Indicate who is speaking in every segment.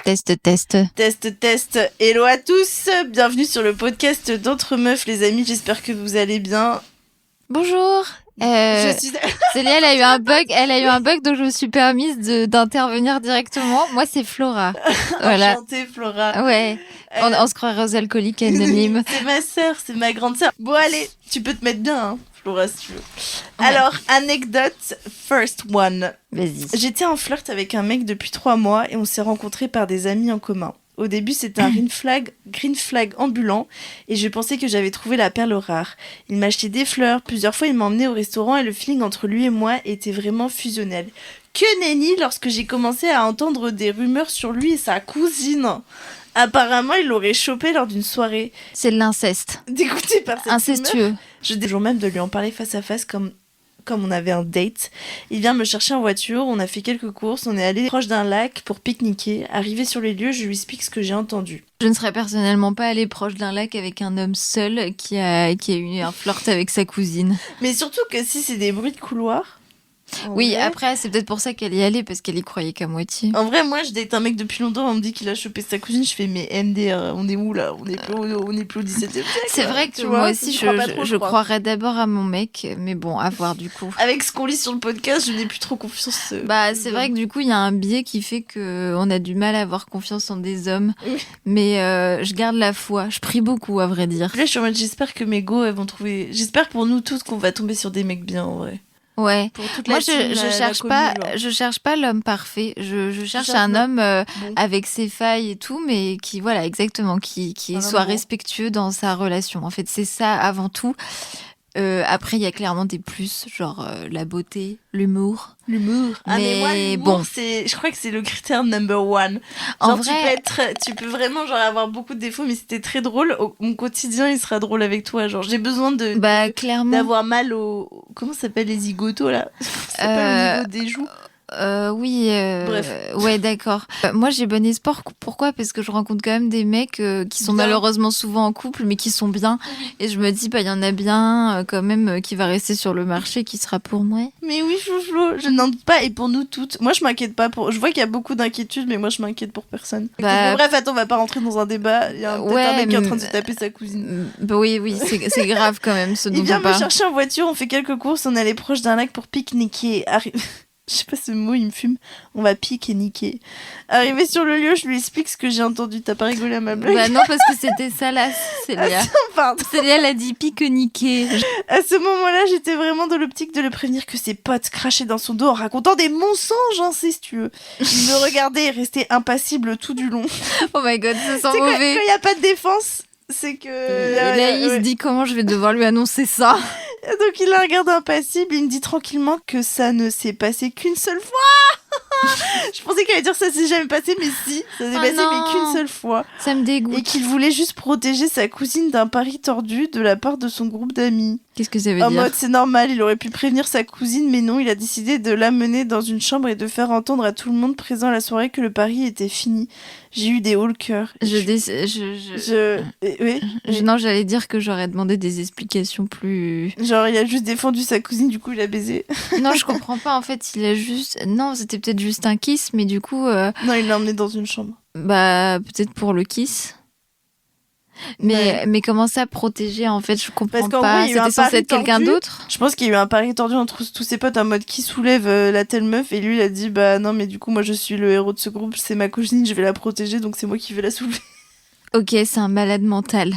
Speaker 1: Test.
Speaker 2: Test. Hello à tous, bienvenue sur le podcast d'Entre Meufs, les amis. J'espère que vous allez bien.
Speaker 1: Bonjour. Célia, elle a eu un bug, donc je me suis permise d'intervenir directement. Moi, c'est Flora. Voilà.
Speaker 2: Enchantée, Flora.
Speaker 1: Ouais. On se croirait aux alcooliques anonymes.
Speaker 2: C'est ma sœur, c'est ma grande sœur. Bon, allez, tu peux te mettre bien, hein, Flora, si tu veux.
Speaker 1: Ouais.
Speaker 2: Alors, anecdote, first one.
Speaker 1: Vas-y.
Speaker 2: J'étais en flirt avec un mec depuis 3 mois et on s'est rencontrés par des amis en commun. Au début, c'était un green flag ambulant et je pensais que j'avais trouvé la perle rare. Il m'achetait des fleurs, plusieurs fois il m'emmenait au restaurant et le feeling entre lui et moi était vraiment fusionnel. Que nenni lorsque j'ai commencé à entendre des rumeurs sur lui et sa cousine. Apparemment, il l'aurait chopé lors d'une soirée.
Speaker 1: C'est de l'inceste.
Speaker 2: Dégoûté par cette
Speaker 1: Incestueux.
Speaker 2: rumeur, je décide même de lui en parler face à face comme on avait un date. Il vient me chercher en voiture, on a fait quelques courses, on est allé proche d'un lac pour pique-niquer. Arrivé sur les lieux, je lui explique ce que j'ai entendu.
Speaker 1: Je ne serais personnellement pas allée proche d'un lac avec un homme seul qui a eu un flirt avec sa cousine.
Speaker 2: Mais surtout que si c'est des bruits de couloir...
Speaker 1: Oui,
Speaker 2: vrai,
Speaker 1: après, c'est peut-être pour ça qu'elle y allait, parce qu'elle y croyait qu'à moitié.
Speaker 2: En vrai, moi, je date un mec depuis longtemps, on me dit qu'il a chopé sa cousine, je fais, mais MDR, on est où là ? On est plus au 17e siècle.
Speaker 1: C'est vrai que moi aussi, je croirais d'abord à mon mec, mais bon, à voir du coup.
Speaker 2: Avec ce qu'on lit sur le podcast, je n'ai plus trop confiance.
Speaker 1: C'est vrai que du coup, il y a un biais qui fait qu'on a du mal à avoir confiance en des hommes,
Speaker 2: Oui.
Speaker 1: mais je garde la foi. Je prie beaucoup, à vrai dire.
Speaker 2: Là, je suis en mode, j'espère que mes go, elles vont trouver... J'espère pour nous tous qu'on va tomber sur des mecs bien, en vrai.
Speaker 1: Ouais.
Speaker 2: Pour toute
Speaker 1: Moi,
Speaker 2: la team,
Speaker 1: je cherche pas l'homme parfait. Je cherche un homme avec ses failles et tout, mais qui, voilà, exactement, qui soit respectueux dans sa relation. En fait, c'est ça avant tout. Après, il y a clairement des plus, genre la beauté, l'humour.
Speaker 2: Mais moi, l'humour,
Speaker 1: bon,
Speaker 2: je crois que c'est le critère number one. Genre,
Speaker 1: en vrai,
Speaker 2: tu peux vraiment genre avoir beaucoup de défauts, mais si t'es très drôle, mon quotidien, il sera drôle avec toi. Genre, j'ai besoin
Speaker 1: clairement.
Speaker 2: d'avoir mal au... Comment ça s'appelle les zigotos, là? Ça s'appelle au niveau des joues.
Speaker 1: Oui,
Speaker 2: Bref.
Speaker 1: Ouais, d'accord. Moi, j'ai bon espoir. Pourquoi ? Parce que je rencontre quand même des mecs qui sont
Speaker 2: Bien.
Speaker 1: malheureusement souvent en couple, mais qui sont bien. Et je me dis, il y en a bien quand même qui va rester sur le marché, qui sera pour moi.
Speaker 2: Mais oui, Flo, je n'en doute pas. Et pour nous toutes, moi, je m'inquiète pas pour... Je vois qu'il y a beaucoup d'inquiétudes, mais moi, je m'inquiète pour personne. Mais bref, attends, on va pas rentrer dans un débat. Il y a peut-être un mec qui est en train de se taper sa cousine.
Speaker 1: Oui, c'est grave quand même ce dont
Speaker 2: Il vient
Speaker 1: on
Speaker 2: me
Speaker 1: parle.
Speaker 2: chercher en voiture, on fait quelques courses, on est allé proche d'un lac pour pique-niquer. Je sais pas ce mot, il me fume. On va pique et niquer. Arrivé sur le lieu, je lui explique ce que j'ai entendu. T'as pas rigolé à ma blague ?
Speaker 1: Non, parce que c'était ça là, Célia.
Speaker 2: Pardon.
Speaker 1: Célia, elle a dit pique-niquer.
Speaker 2: À ce moment-là, j'étais vraiment dans l'optique de le prévenir que ses potes crachaient dans son dos en racontant des mensonges incestueux. Il me regardait et restait impassible tout du long.
Speaker 1: Oh my god, ça sent
Speaker 2: C'est
Speaker 1: mauvais.
Speaker 2: quand il n'y a pas de défense, c'est que...
Speaker 1: Là, il se dit comment je vais devoir lui annoncer ça.
Speaker 2: Donc il la regarde impassible, il me dit tranquillement que ça ne s'est passé qu'une seule fois. Je pensais qu'elle allait dire ça s'est jamais passé, mais si, ça s'est passé mais qu'une seule fois.
Speaker 1: Ça me dégoûte.
Speaker 2: Et qu'il voulait juste protéger sa cousine d'un pari tordu de la part de son groupe d'amis.
Speaker 1: Qu'est-ce que ça veut dire ?
Speaker 2: En mode c'est normal, il aurait pu prévenir sa cousine, mais non, il a décidé de l'amener dans une chambre et de faire entendre à tout le monde présent à la soirée que le pari était fini. J'ai eu des hauts le cœur.
Speaker 1: Non, j'allais dire que j'aurais demandé des explications plus...
Speaker 2: Genre, il a juste défendu sa cousine, du coup, il a baisé.
Speaker 1: Non, je comprends pas, en fait, il a juste... Non, c'était peut-être juste un kiss, mais du coup...
Speaker 2: Non, il l'a emmené dans une chambre.
Speaker 1: Peut-être pour le kiss. Mais comment ça protéger, en fait, je comprends pas. C'était censé être quelqu'un d'autre ?
Speaker 2: Je pense qu'il y a eu un pari tordu entre tous ses potes en mode qui soulève la telle meuf, et lui, il a dit, non, mais du coup, moi, je suis le héros de ce groupe, c'est ma cousine, je vais la protéger, donc c'est moi qui vais la soulever.
Speaker 1: Ok, c'est un malade mental.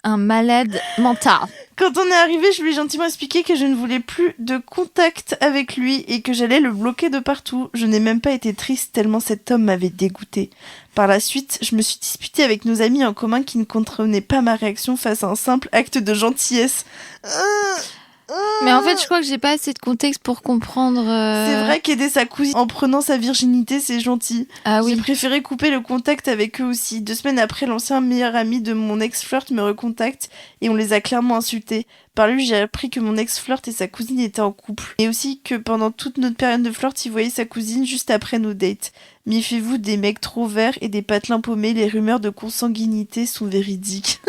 Speaker 1: Un malade mental.
Speaker 2: Quand on est arrivé, je lui ai gentiment expliqué que je ne voulais plus de contact avec lui et que j'allais le bloquer de partout. Je n'ai même pas été triste tellement cet homme m'avait dégoûtée. Par la suite, je me suis disputée avec nos amis en commun qui ne comprenaient pas ma réaction face à un simple acte de gentillesse.
Speaker 1: Mais en fait, je crois que j'ai pas assez de contexte pour comprendre...
Speaker 2: C'est vrai qu'aider sa cousine en prenant sa virginité, c'est gentil.
Speaker 1: Ah oui.
Speaker 2: J'ai préféré couper le contact avec eux aussi. 2 semaines après, l'ancien meilleur ami de mon ex-flirt me recontacte et on les a clairement insultés. Par lui, j'ai appris que mon ex-flirt et sa cousine étaient en couple. Et aussi que pendant toute notre période de flirt, il voyait sa cousine juste après nos dates. Méfiez-vous des mecs trop verts et des patelins paumés, les rumeurs de consanguinité sont véridiques.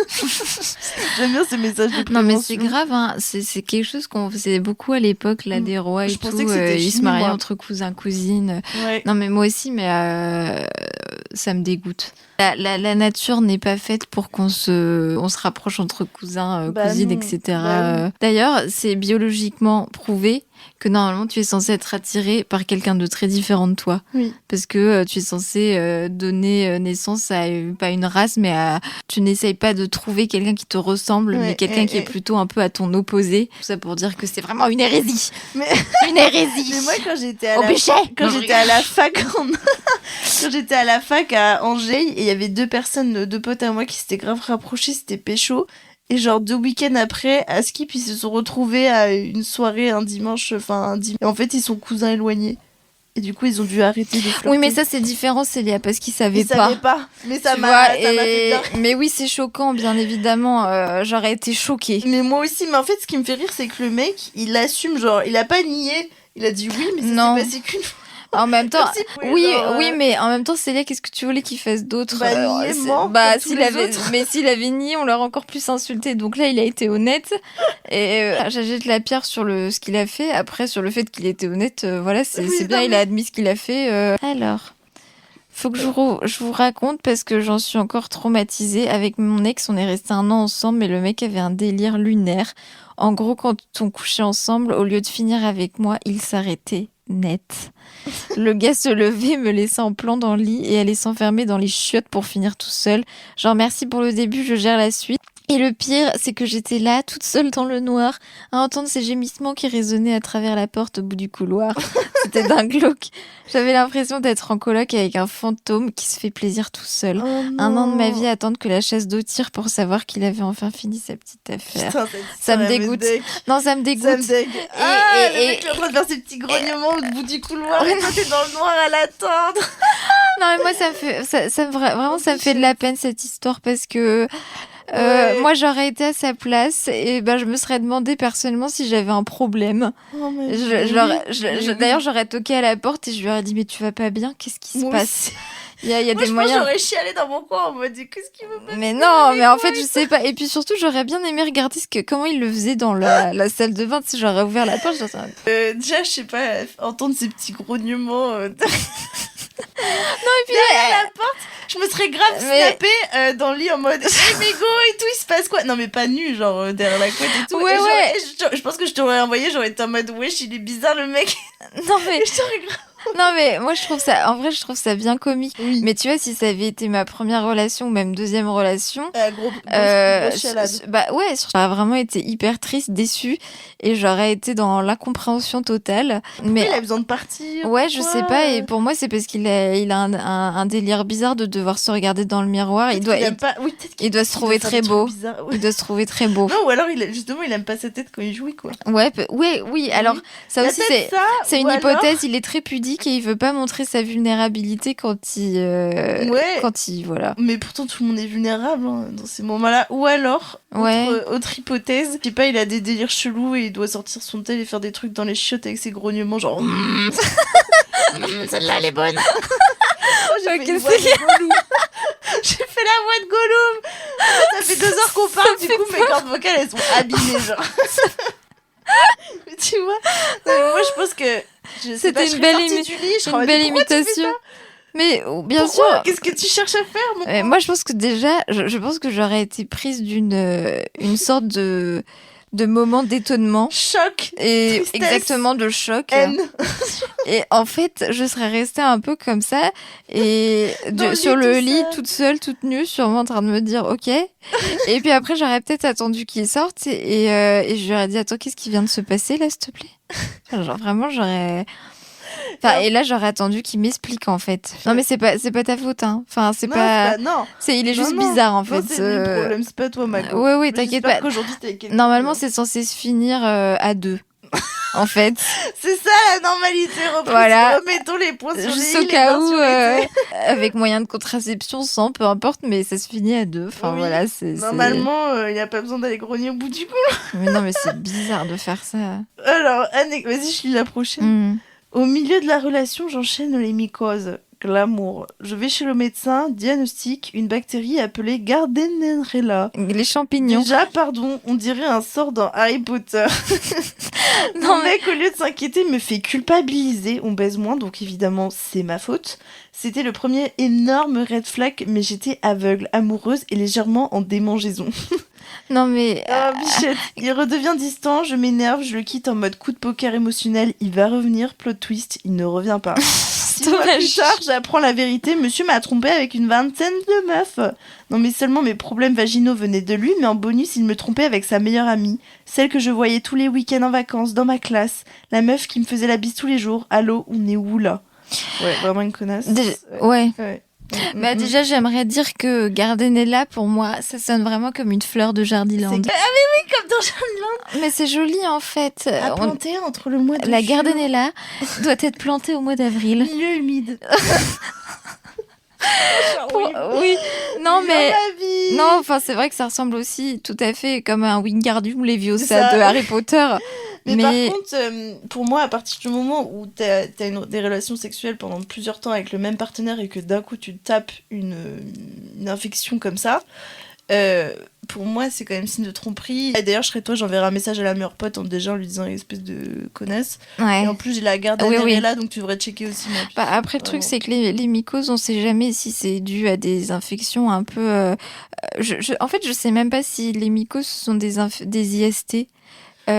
Speaker 2: J'aime bien ce message de prévention.
Speaker 1: Non mais c'est grave, hein. C'est quelque chose qu'on faisait beaucoup à l'époque, là, des rois et tout.
Speaker 2: Que c'était
Speaker 1: ils
Speaker 2: fini,
Speaker 1: se mariaient
Speaker 2: moi.
Speaker 1: entre cousins, cousines.
Speaker 2: Ouais.
Speaker 1: Non mais moi aussi, mais ça me dégoûte. La nature n'est pas faite pour qu'on se rapproche entre cousins, cousines,
Speaker 2: non.
Speaker 1: etc. D'ailleurs, c'est biologiquement prouvé que normalement tu es censé être attiré par quelqu'un de très différent de toi.
Speaker 2: Oui.
Speaker 1: Parce que tu es censé donner naissance à pas une race, mais tu n'essayes pas de trouver quelqu'un qui te ressemble, mais quelqu'un qui est plutôt un peu à ton opposé. Tout ça pour dire que c'est vraiment une hérésie. Une hérésie.
Speaker 2: Mais moi, quand j'étais à la fac, quand j'étais à la fac à Angers, et il y avait deux potes à moi qui s'étaient grave rapprochés, c'était pécho. Et genre 2 week-ends après, à Skip, ils se sont retrouvés à une soirée un dimanche. Et en fait, ils sont cousins éloignés. Et du coup, ils ont dû arrêter de flirter.
Speaker 1: Oui, mais ça, c'est différent, Célia, parce qu'ils savaient pas.
Speaker 2: Ils savaient pas. Mais ça m'a fait bien.
Speaker 1: Mais oui, c'est choquant, bien évidemment. J'aurais été choquée.
Speaker 2: Mais moi aussi. Mais en fait, ce qui me fait rire, c'est que le mec, il assume, genre, il a pas nié. Il a dit oui, mais ça s'est passé qu'une fois.
Speaker 1: En même temps, oui,
Speaker 2: genre,
Speaker 1: mais en même temps, Célia, qu'est-ce que tu voulais qu'il fasse d'autre? S'il avait nié, on l'aurait encore plus insulté. Donc là, il a été honnête. Et j'achète la pierre sur ce qu'il a fait. Après, sur le fait qu'il était honnête, voilà, c'est bien, il a admis ce qu'il a fait. Alors, faut que je vous raconte parce que j'en suis encore traumatisée. Avec mon ex, on est resté 1 an ensemble, mais le mec avait un délire lunaire. En gros, quand on couchait ensemble, au lieu de finir avec moi, il s'arrêtait net. Le gars se levait, me laissait en plan dans le lit et allait s'enfermer dans les chiottes pour finir tout seul. Genre merci pour le début, je gère la suite. Et le pire, c'est que j'étais là, toute seule dans le noir, à entendre ces gémissements qui résonnaient à travers la porte au bout du couloir. C'était d'un glauque. J'avais l'impression d'être en coloc avec un fantôme qui se fait plaisir tout seul. 1 an de ma vie à attendre que la chasse d'eau tire pour savoir qu'il avait enfin fini sa petite affaire.
Speaker 2: Putain,
Speaker 1: ça me dégoûte. Non, ça me dégoûte.
Speaker 2: Le mec est en train de faire ses petits grognements au bout du couloir et toi t'es dans le noir à l'attendre.
Speaker 1: Non, mais moi ça me fait de la peine cette histoire parce que moi j'aurais été à sa place et je me serais demandé personnellement si j'avais un problème. D'ailleurs j'aurais toqué à la porte et je lui aurais dit mais tu vas pas bien, qu'est-ce qui se passe? Il y a
Speaker 2: moi,
Speaker 1: des
Speaker 2: je
Speaker 1: moyens.
Speaker 2: J'aurais chialé dans mon coin en mode qu'est-ce qu'il veut pas.
Speaker 1: Mais non, mais en fait je sais pas. Et puis surtout j'aurais bien aimé regarder comment il le faisait dans la salle de bain. Si j'aurais ouvert la porte,
Speaker 2: déjà je sais pas, entendre ces petits grognements.
Speaker 1: Non, et puis
Speaker 2: à la porte, je me serais grave snappée dans le lit en mode hey mais go et tout, il se passe quoi? Non mais pas nu, genre derrière la couette et tout.
Speaker 1: Ouais.
Speaker 2: Je pense que je t'aurais envoyé, j'aurais été en mode wesh, il est bizarre le mec.
Speaker 1: Non mais
Speaker 2: je t'aurais grave.
Speaker 1: Non mais moi je trouve ça bien comique.
Speaker 2: Oui.
Speaker 1: Mais tu vois, si ça avait été ma première relation ou même deuxième relation, j'aurais vraiment été hyper triste, déçue et j'aurais été dans l'incompréhension totale. Mais
Speaker 2: il a besoin de partir.
Speaker 1: Ouais, je sais pas. Et pour moi, c'est parce qu'il a un délire bizarre de devoir se regarder dans le miroir. Il doit se trouver très beau. Il doit se trouver très beau.
Speaker 2: Non, ou alors il aime pas sa tête quand il jouit quoi.
Speaker 1: Oui. Alors ça aussi c'est une hypothèse. Il est très pudique et il veut pas montrer sa vulnérabilité quand il voilà.
Speaker 2: Mais pourtant tout le monde est vulnérable dans ces moments-là. Ou alors autre hypothèse, je sais pas, il a des délires chelous et il doit sortir son tel et faire des trucs dans les chiottes avec ses grognements genre
Speaker 1: celle-là elle est bonne.
Speaker 2: J'ai fait la voix de Gollum. Ça fait 2 heures qu'on parle, du coup mes cordes vocales elles sont abîmées genre. Mais tu vois, moi je pense que
Speaker 1: c'était une belle imitation. Mais bien sûr.
Speaker 2: Qu'est-ce que tu cherches à faire
Speaker 1: moi je pense que déjà je pense que j'aurais été prise d'une sorte de moment d'étonnement,
Speaker 2: choc
Speaker 1: et
Speaker 2: tristesse,
Speaker 1: exactement de choc,
Speaker 2: haine.
Speaker 1: Et en fait je serais restée un peu comme ça et sur le lit toute seule, toute nue, sûrement en train de me dire ok. Et puis après j'aurais peut-être attendu qu'il sorte et je lui aurais dit attends, qu'est-ce qui vient de se passer là s'il te plaît. Genre vraiment j'aurais et là j'aurais attendu qu'il m'explique en fait. Non mais c'est pas ta faute hein. Enfin il est juste bizarre en fait.
Speaker 2: C'est le problème, c'est pas toi Mago.
Speaker 1: Ouais, t'inquiète pas. Normalement c'est censé se finir à 2. En fait.
Speaker 2: C'est ça la normalité, remettons les points sur
Speaker 1: juste au cas où avec moyen de contraception, sans, peu importe, mais ça se finit à 2. Enfin voilà,
Speaker 2: normalement il n'y a pas besoin d'aller grogner au bout du cou.
Speaker 1: Mais non, mais c'est bizarre de faire ça.
Speaker 2: Alors, vas-y, je lis la prochaine. Au milieu de la relation, j'enchaîne les mycoses. glamour. Je vais chez le médecin, diagnostic une bactérie appelée Gardnerella.
Speaker 1: Les champignons.
Speaker 2: Déjà, pardon, on dirait un sort dans Harry Potter. Mon mec, au lieu de s'inquiéter, me fait culpabiliser. On baise moins, donc évidemment, c'est ma faute. C'était le premier énorme red flag, mais j'étais aveugle, amoureuse et légèrement en démangeaison.
Speaker 1: Non mais...
Speaker 2: Bichette, il redevient distant, je m'énerve, je le quitte en mode coup de poker émotionnel, il va revenir, plot twist, il ne revient pas. 6 mois plus tard, j'apprends la vérité, monsieur m'a trompé avec une vingtaine de meufs. Non mais seulement mes problèmes vaginaux venaient de lui, mais en bonus, il me trompait avec sa meilleure amie, celle que je voyais tous les week-ends en vacances, dans ma classe, la meuf qui me faisait la bise tous les jours. Allô, on est où là? Ouais, vraiment une connasse.
Speaker 1: Ouais. Bah déjà, j'aimerais dire que Gardnerella, pour moi, ça sonne vraiment comme une fleur de Jardiland.
Speaker 2: Ah mais oui, comme dans Jardiland.
Speaker 1: Mais c'est joli en fait.
Speaker 2: À planter entre le mois de
Speaker 1: La Gardnerella doit être plantée au mois d'avril.
Speaker 2: Milieu humide.
Speaker 1: Oui, non mais non, enfin c'est vrai que ça ressemble aussi tout à fait comme un Wingardium Leviosa de Harry Potter.
Speaker 2: Mais par contre, pour moi, à partir du moment où t'as des relations sexuelles pendant plusieurs temps avec le même partenaire et que d'un coup tu tapes une infection comme ça, pour moi c'est quand même signe de tromperie. Et d'ailleurs, je serais toi, j'enverrai un message à la meilleure pote en lui disant une espèce de connasse. Ouais. Et en plus, j'ai la garde là, donc tu devrais checker aussi.
Speaker 1: Bah, après, le truc, c'est que les mycoses, on sait jamais si c'est dû à des infections un peu. En fait, je sais même pas si les mycoses sont des IST. Oui.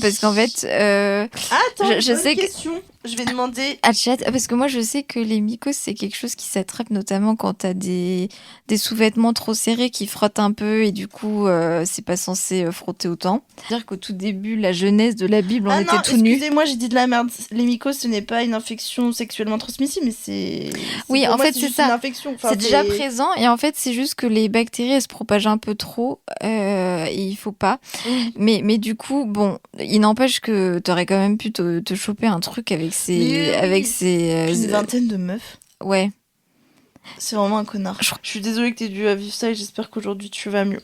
Speaker 1: Parce qu'en fait,
Speaker 2: attends,
Speaker 1: je sais
Speaker 2: question. Je vais demander
Speaker 1: à chat, parce que moi je sais que les mycoses c'est quelque chose qui s'attrape notamment quand t'as des sous-vêtements trop serrés qui frottent un peu et du coup c'est pas censé frotter autant. C'est-à-dire qu'au tout début, la jeunesse de la Bible, on était tout nus.
Speaker 2: Excusez-moi, j'ai dit de la merde. Les mycoses, ce n'est pas une infection sexuellement transmissible, mais c'est
Speaker 1: oui, en fait c'est ça.
Speaker 2: Une infection. Enfin,
Speaker 1: c'est déjà présent et en fait c'est juste que les bactéries elles se propagent un peu trop et il faut pas. Mais du coup bon, il n'empêche que t'aurais quand même pu te choper un truc avec une
Speaker 2: vingtaine de meufs.
Speaker 1: Ouais.
Speaker 2: C'est vraiment un connard. Je suis désolée que t'aies dû vivre ça et j'espère qu'aujourd'hui tu vas mieux.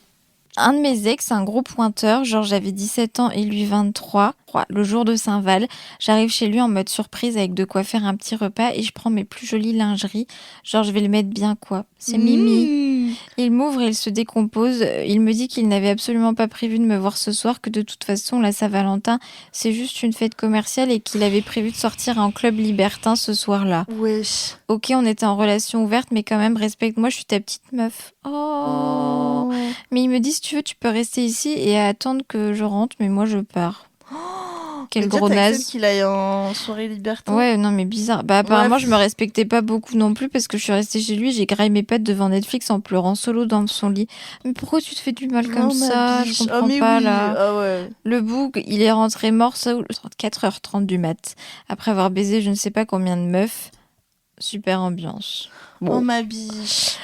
Speaker 1: Un de mes ex, un gros pointeur, genre j'avais 17 ans et lui 23, le jour de Saint-Val, j'arrive chez lui en mode surprise avec de quoi faire un petit repas et je prends mes plus jolies lingeries, genre je vais le mettre bien quoi, c'est Mimi. Il m'ouvre et il se décompose, il me dit qu'il n'avait absolument pas prévu de me voir ce soir, que de toute façon la Saint-Valentin c'est juste une fête commerciale et qu'il avait prévu de sortir en club libertin ce soir-là.
Speaker 2: Wesh.
Speaker 1: Ok, on était en relation ouverte mais quand même respecte-moi, je suis ta petite meuf. Oh. Mais il me dit si tu veux tu peux rester ici et attendre que je rentre mais moi je pars. Quel gros naze.
Speaker 2: Qu'il aille en soirée libertin.
Speaker 1: Ouais, non mais bizarre. Bah apparemment je me respectais pas beaucoup non plus parce que je suis restée chez lui, j'ai graillé mes pattes devant Netflix en pleurant solo dans son lit. Mais pourquoi tu te fais du mal comme ça? Je comprends pas là.
Speaker 2: Ah ouais.
Speaker 1: Le bouc, il est rentré mort ça 4h30 du mat après avoir baisé je ne sais pas combien de meufs. Super ambiance.
Speaker 2: Bon. Oh ma biche.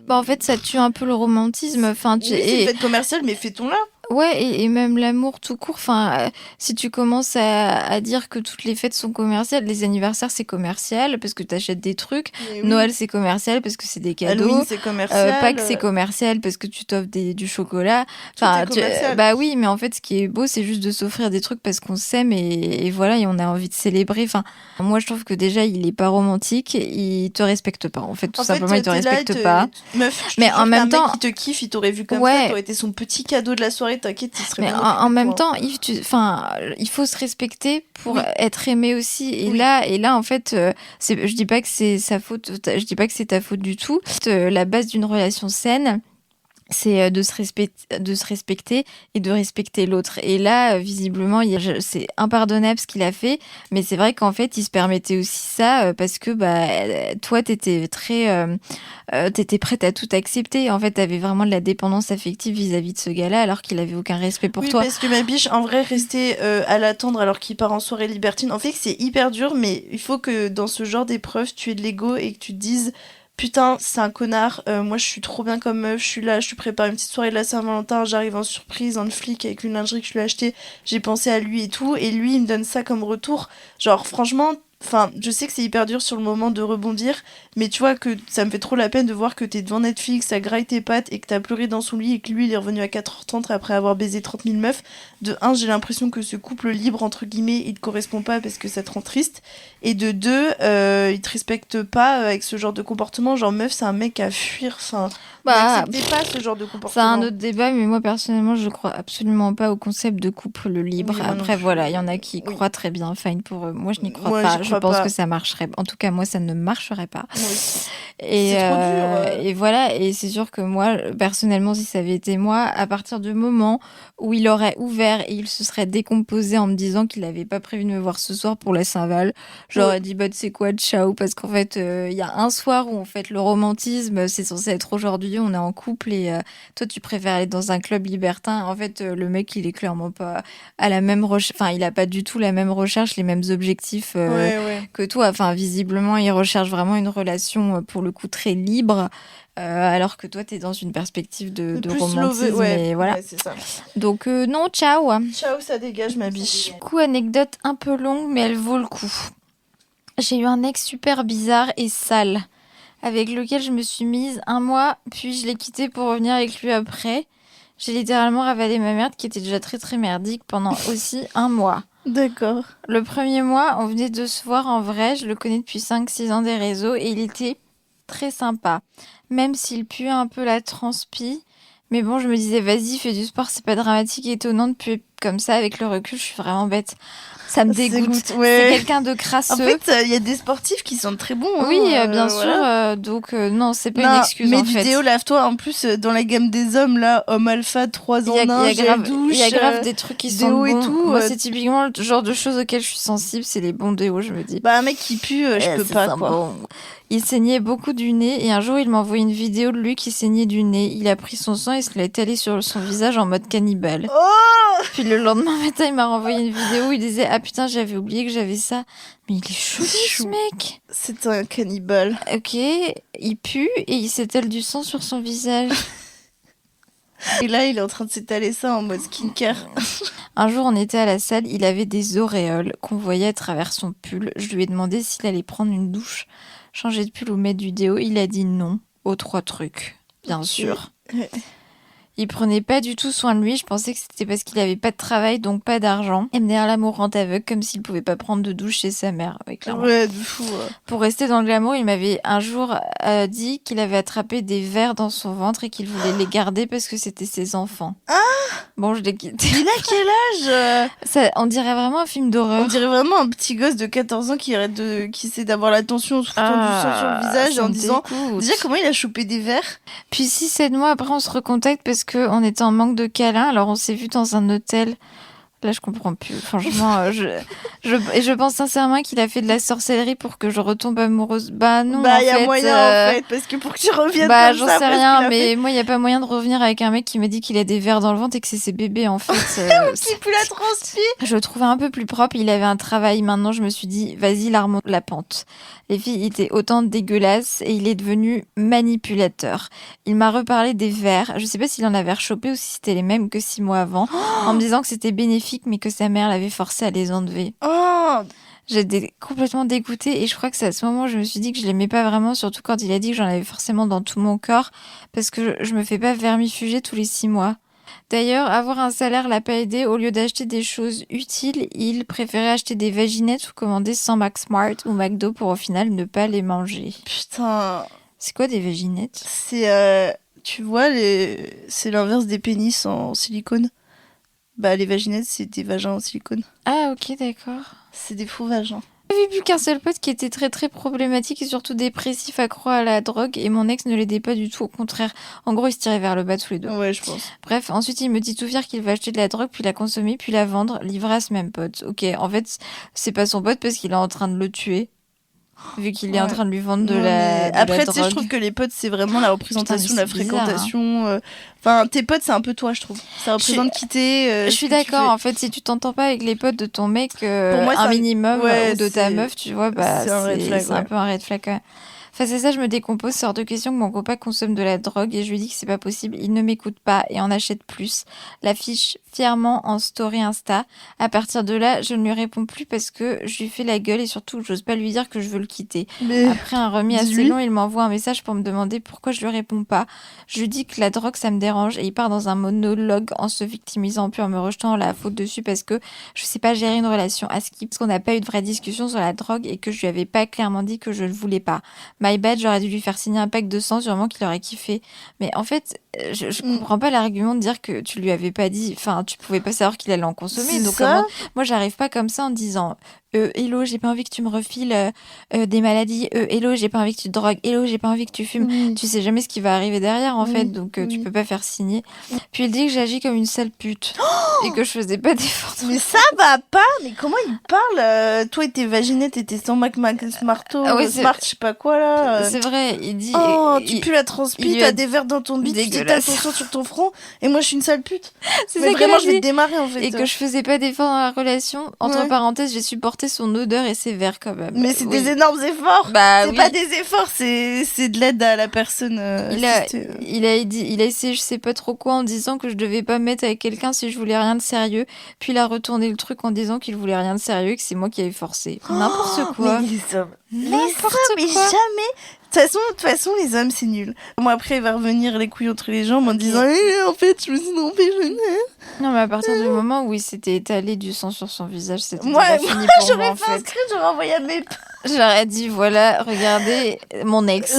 Speaker 1: Bah en fait ça tue un peu le romantisme. Enfin,
Speaker 2: c'est une fête commerciale mais fais-ton-la.
Speaker 1: Ouais, et même l'amour tout court. Enfin, si tu commences à dire que toutes les fêtes sont commerciales, les anniversaires c'est commercial parce que t'achètes des trucs. Oui. Noël c'est commercial parce que c'est des cadeaux.
Speaker 2: Halloween c'est commercial.
Speaker 1: Pâques c'est commercial parce que tu t'offres du chocolat. Enfin, bah oui, mais en fait ce qui est beau c'est juste de s'offrir des trucs parce qu'on s'aime et voilà et on a envie de célébrer. Enfin, moi je trouve que déjà il est pas romantique, il te respecte pas. En fait, tout simplement il te respecte pas.
Speaker 2: Meuf, mais en même temps, mec qui te kiffe, il t'aurait vu comme ça, t'aurais été son petit cadeau de la soirée. T'inquiète, il serait.
Speaker 1: Mais en même temps, il faut se respecter pour être aimé aussi. Et là, en fait, je dis pas que c'est sa faute. Je dis pas que c'est ta faute du tout. La base d'une relation saine, c'est de se respecter et de respecter l'autre. Et là, visiblement, c'est impardonnable ce qu'il a fait. Mais c'est vrai qu'en fait, il se permettait aussi ça parce que toi, t'étais t'étais prête à tout accepter. En fait, t'avais vraiment de la dépendance affective vis-à-vis de ce gars-là alors qu'il avait aucun respect pour toi.
Speaker 2: Oui, parce que ma biche, en vrai, rester à l'attendre alors qu'il part en soirée libertine, en fait, c'est hyper dur, mais il faut que dans ce genre d'épreuve, tu aies de l'ego et que tu te dises putain, c'est un connard, moi je suis trop bien comme meuf, je suis là, je te prépare une petite soirée de la Saint-Valentin, j'arrive en surprise, en flic avec une lingerie que je lui ai achetée, j'ai pensé à lui et tout, et lui il me donne ça comme retour. Genre franchement, Enfin, je sais que c'est hyper dur sur le moment de rebondir, mais tu vois que ça me fait trop la peine de voir que t'es devant Netflix, ça graille tes pattes et que t'as pleuré dans son lit et que lui, il est revenu à 4h30 après avoir baisé 30 000 meufs. De un, j'ai l'impression que ce couple libre, entre guillemets, il te correspond pas parce que ça te rend triste. Et de deux, il te respecte pas avec ce genre de comportement. Genre, meuf, c'est un mec à fuir. Enfin, n'acceptez pas ce genre de comportement.
Speaker 1: C'est un autre débat, mais moi, personnellement, je crois absolument pas au concept de couple libre.
Speaker 2: Oui,
Speaker 1: après, voilà, il y en a qui croient très bien. Fine pour eux. Moi, je n'y crois
Speaker 2: Moi,
Speaker 1: pas.
Speaker 2: j'y
Speaker 1: Je
Speaker 2: crois
Speaker 1: pense
Speaker 2: pas.
Speaker 1: que ça marcherait. En tout cas, moi, ça ne marcherait pas.
Speaker 2: Moi aussi.
Speaker 1: Et,
Speaker 2: c'est trop dur.
Speaker 1: Et voilà, et c'est sûr que moi, personnellement, si ça avait été moi, à partir du moment où il aurait ouvert et il se serait décomposé en me disant qu'il n'avait pas prévu de me voir ce soir pour la Saint-Val, j'aurais dit, bah, tu sais quoi, ciao, parce qu'en fait, il y a un soir où on fait le romantisme, c'est censé être aujourd'hui, on est en couple et toi, tu préfères aller dans un club libertin. En fait, le mec, il est clairement pas à la même recherche, enfin, il a pas du tout la même recherche, les mêmes objectifs que toi. Enfin, visiblement, il recherche vraiment une relation, pour le coup, très libre. Alors que toi, t'es dans une perspective de romantisme. Mais voilà.
Speaker 2: Ouais, c'est ça.
Speaker 1: Donc, non, ciao.
Speaker 2: Ciao, ça dégage, ma biche.
Speaker 1: Du coup, anecdote un peu longue, mais elle vaut le coup. J'ai eu un ex super bizarre et sale, avec lequel je me suis mise 1 mois, puis je l'ai quitté pour revenir avec lui après. J'ai littéralement ravalé ma merde, qui était déjà très très merdique, pendant aussi 1 mois.
Speaker 2: D'accord.
Speaker 1: Le premier mois, on venait de se voir en vrai, je le connais depuis 5-6 ans des réseaux, et il était très sympa. Même s'il puait un peu la transpi. Mais bon, je me disais, vas-y, fais du sport, c'est pas dramatique et étonnant de puer comme ça. Avec le recul, je suis vraiment bête. Ça me dégoûte. C'est quelqu'un de crasseux.
Speaker 2: En fait, il y a des sportifs qui sont très bons.
Speaker 1: Oui, bien sûr. Donc, non, c'est pas une excuse,
Speaker 2: mais
Speaker 1: en
Speaker 2: du
Speaker 1: fait.
Speaker 2: déo, lave-toi. En plus, dans la gamme des hommes, là, homme alpha, 3 ans,
Speaker 1: il y a grave des trucs qui sont bons.
Speaker 2: Et tout,
Speaker 1: moi, c'est typiquement le genre de choses auxquelles je suis sensible, c'est les bons déos, je me dis.
Speaker 2: Bah, un mec qui pue, je peux pas, quoi.
Speaker 1: Bon. Il saignait beaucoup du nez et un jour il m'a envoyé une vidéo de lui qui saignait du nez. Il a pris son sang et se l'a étalé sur son visage en mode cannibale.
Speaker 2: Oh
Speaker 1: Puis le lendemain matin, il m'a renvoyé une vidéo où il disait « Ah putain, j'avais oublié que j'avais ça. » Mais il est chou ce mec.
Speaker 2: C'est un cannibale.
Speaker 1: Ok, il pue et il s'étale du sang sur son visage.
Speaker 2: Et là, il est en train de s'étaler ça en mode skincare.
Speaker 1: Un jour, on était à la salle, il avait des auréoles qu'on voyait à travers son pull. Je lui ai demandé s'il allait prendre une douche, changer de pull ou mettre du déo. Il a dit non aux 3 trucs, bien sûr. Il prenait pas du tout soin de lui. Je pensais que c'était parce qu'il avait pas de travail, donc pas d'argent. MDR l'amour rend aveugle, comme s'il pouvait pas prendre de douche chez sa mère. Clairement.
Speaker 2: Ouais, du fou.
Speaker 1: Pour rester dans le glamour, il m'avait un jour dit qu'il avait attrapé des vers dans son ventre et qu'il voulait les garder parce que c'était ses enfants.
Speaker 2: Ah
Speaker 1: Bon, je l'ai quitté.
Speaker 2: Il a quel âge
Speaker 1: On dirait vraiment un film d'horreur.
Speaker 2: On dirait vraiment un petit gosse de 14 ans qui essaie d'avoir l'attention en se foutant du sang sur le visage en disant déjà comment il a chopé des vers.
Speaker 1: Puis 6-7 mois après, on se recontacte parce qu'on était en manque de câlins. Alors on s'est vu dans un hôtel. Là, je comprends plus. Franchement, je pense sincèrement qu'il a fait de la sorcellerie pour que je retombe amoureuse. Bah non,
Speaker 2: bah, il y a moyen en fait, parce que pour que tu reviennes
Speaker 1: bah,
Speaker 2: comme
Speaker 1: j'en
Speaker 2: ça.
Speaker 1: sais rien, mais moi, il n'y a pas moyen de revenir avec un mec qui me dit qu'il a des vers dans le ventre et que c'est ses bébés, en fait.
Speaker 2: Qui pue la transpi.
Speaker 1: Je le trouvais un peu plus propre. Il avait un travail. Maintenant, je me suis dit, vas-y, la remonte la pente. Les filles étaient autant dégueulasses et il est devenu manipulateur. Il m'a reparlé des vers. Je sais pas s'il en avait rechopé ou si c'était les mêmes que 6 mois avant, en me disant que c'était bénéfique, mais que sa mère l'avait forcé à les enlever.
Speaker 2: Oh
Speaker 1: J'étais complètement dégoûtée et je crois que c'est à ce moment où je me suis dit que je l'aimais pas vraiment, surtout quand il a dit que j'en avais forcément dans tout mon corps, parce que je me fais pas vermifuger tous les 6 mois. D'ailleurs, avoir un salaire l'a pas aidé. Au lieu d'acheter des choses utiles, il préférait acheter des vaginettes ou commander sans Max Smart ou McDo pour au final ne pas les manger.
Speaker 2: Putain.
Speaker 1: C'est quoi des vaginettes ?
Speaker 2: C'est, tu vois, c'est l'inverse des pénis en silicone. Bah, les vaginettes, c'est des vagins en silicone.
Speaker 1: Ah, ok, d'accord.
Speaker 2: C'est des faux vagins.
Speaker 1: J'avais plus qu'un seul pote qui était très très problématique et surtout dépressif, accro à la drogue, et mon ex ne l'aidait pas du tout, au contraire. En gros, ils se tiraient vers le bas tous les deux.
Speaker 2: Ouais, je pense.
Speaker 1: Bref, ensuite il me dit tout fier qu'il va acheter de la drogue, puis la consommer, puis la vendre, livrer à ce même pote. Ok, en fait, c'est pas son pote parce qu'il est en train de le tuer. Vu qu'il est en train de lui vendre de la
Speaker 2: Après, tu sais,
Speaker 1: drogue.
Speaker 2: je trouve que les potes, c'est vraiment la représentation de la fréquentation.
Speaker 1: Bizarre,
Speaker 2: Enfin, tes potes, c'est un peu toi, je trouve. Ça représente qui t'es.
Speaker 1: Je suis d'accord. En fait, si tu t'entends pas avec les potes de ton mec,
Speaker 2: pour moi,
Speaker 1: un minimum,
Speaker 2: ouais,
Speaker 1: ou de ta meuf, tu vois, bah, c'est un peu un red flag. Ouais. Face à ça, je me décompose, c'est hors de question que mon copain consomme de la drogue et je lui dis que c'est pas possible, il ne m'écoute pas et en achète plus. L'affiche fièrement en story Insta. À partir de là, je ne lui réponds plus parce que je lui fais la gueule et surtout, j'ose pas lui dire que je veux le quitter.
Speaker 2: Mais
Speaker 1: Après un remis assez long, il m'envoie un message pour me demander pourquoi je lui réponds pas. Je lui dis que la drogue, ça me dérange et il part dans un monologue en se victimisant puis en me rejetant la faute dessus parce que je sais pas gérer une relation à skip parce qu'on n'a pas eu de vraie discussion sur la drogue et que je lui avais pas clairement dit que je ne voulais pas. My bad, j'aurais dû lui faire signer un pack de sang, sûrement qu'il aurait kiffé. Mais en fait, je comprends pas l'argument de dire que tu lui avais pas dit, enfin, tu pouvais pas savoir qu'il allait en consommer.
Speaker 2: c'est
Speaker 1: Donc,
Speaker 2: ça.
Speaker 1: moi, j'arrive pas comme ça en disant, hello, j'ai pas envie que tu me refiles des maladies. Hello, j'ai pas envie que tu te drogues. Hello, j'ai pas envie que tu fumes.
Speaker 2: Oui.
Speaker 1: Tu sais jamais ce qui va arriver derrière, en
Speaker 2: Oui,
Speaker 1: fait. Donc, tu
Speaker 2: oui.
Speaker 1: peux pas faire signer. Puis il dit que j'agis comme une sale pute. Et que je faisais pas d'efforts.
Speaker 2: Mais ça va pas. Mais comment il parle toi et tes vaginettes et tes sans Mac Marteau,
Speaker 1: Ah oui, c'est-
Speaker 2: Smart, je sais pas quoi là.
Speaker 1: C'est vrai, il dit.
Speaker 2: Oh, tu
Speaker 1: il-
Speaker 2: pues la transpi,
Speaker 1: il
Speaker 2: t'as
Speaker 1: a-
Speaker 2: des verres dans ton bide, tu t'étales
Speaker 1: Dégueulasse.
Speaker 2: ton sang sur ton front, et moi je suis une sale pute.
Speaker 1: C'est
Speaker 2: Mais
Speaker 1: ça qu'elle
Speaker 2: vraiment,
Speaker 1: a
Speaker 2: je vais
Speaker 1: dit.
Speaker 2: te démarrer en fait.
Speaker 1: Et que je faisais pas d'efforts dans la relation. Entre
Speaker 2: Ouais.
Speaker 1: parenthèses, j'ai supporté son odeur et ses verres quand même.
Speaker 2: Mais c'est
Speaker 1: Oui.
Speaker 2: des énormes efforts.
Speaker 1: Bah
Speaker 2: C'est
Speaker 1: oui.
Speaker 2: pas des efforts, c'est de l'aide à la personne.
Speaker 1: Il a,
Speaker 2: assistée.
Speaker 1: il a essayé je sais pas trop quoi en disant que je devais pas me mettre avec quelqu'un si je voulais rien de sérieux. Puis il a retourné le truc en disant qu'il voulait rien de sérieux et que c'est moi qui avais forcé. N'importe quoi.
Speaker 2: Mais les hommes.
Speaker 1: N'importe
Speaker 2: Mais
Speaker 1: quoi.
Speaker 2: jamais. De toute façon, les hommes, c'est nul. Moi, après, il va revenir les couilles entre les jambes en disant en fait, je me suis trompée, je n'ai.
Speaker 1: Non, mais à partir du moment où il s'était étalé du sang sur son visage, c'était
Speaker 2: Moi,
Speaker 1: déjà fini pour moi
Speaker 2: j'aurais
Speaker 1: en
Speaker 2: fait un
Speaker 1: fait.
Speaker 2: screen, j'aurais envoyé à mes
Speaker 1: J'aurais dit voilà, regardez mon ex.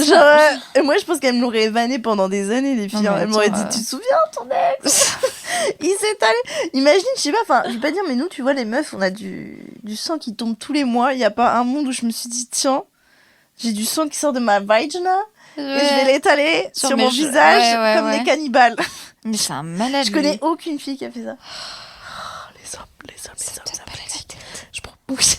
Speaker 2: Et moi, je pense qu'elles me l'auraient vanné pendant des années, les filles.
Speaker 1: Non, mais
Speaker 2: Elles m'auraient dit,
Speaker 1: attends,
Speaker 2: tu te souviens, ton ex Il s'est allé. Imagine, je sais pas, enfin, je vais pas dire, mais nous, tu vois, les meufs, on a du sang qui tombe tous les mois. Il y a pas un monde où je me suis dit, tiens, j'ai du sang qui sort de ma vagina et je vais l'étaler sur
Speaker 1: mes
Speaker 2: mon
Speaker 1: cheveux.
Speaker 2: visage
Speaker 1: Ouais,
Speaker 2: comme
Speaker 1: ouais.
Speaker 2: les cannibales.
Speaker 1: Mais c'est un malade.
Speaker 2: Je
Speaker 1: lui.
Speaker 2: connais aucune fille qui a fait ça. Les hommes,
Speaker 1: Ça
Speaker 2: ça
Speaker 1: me donne pas la tête.
Speaker 2: Je prends. Oui.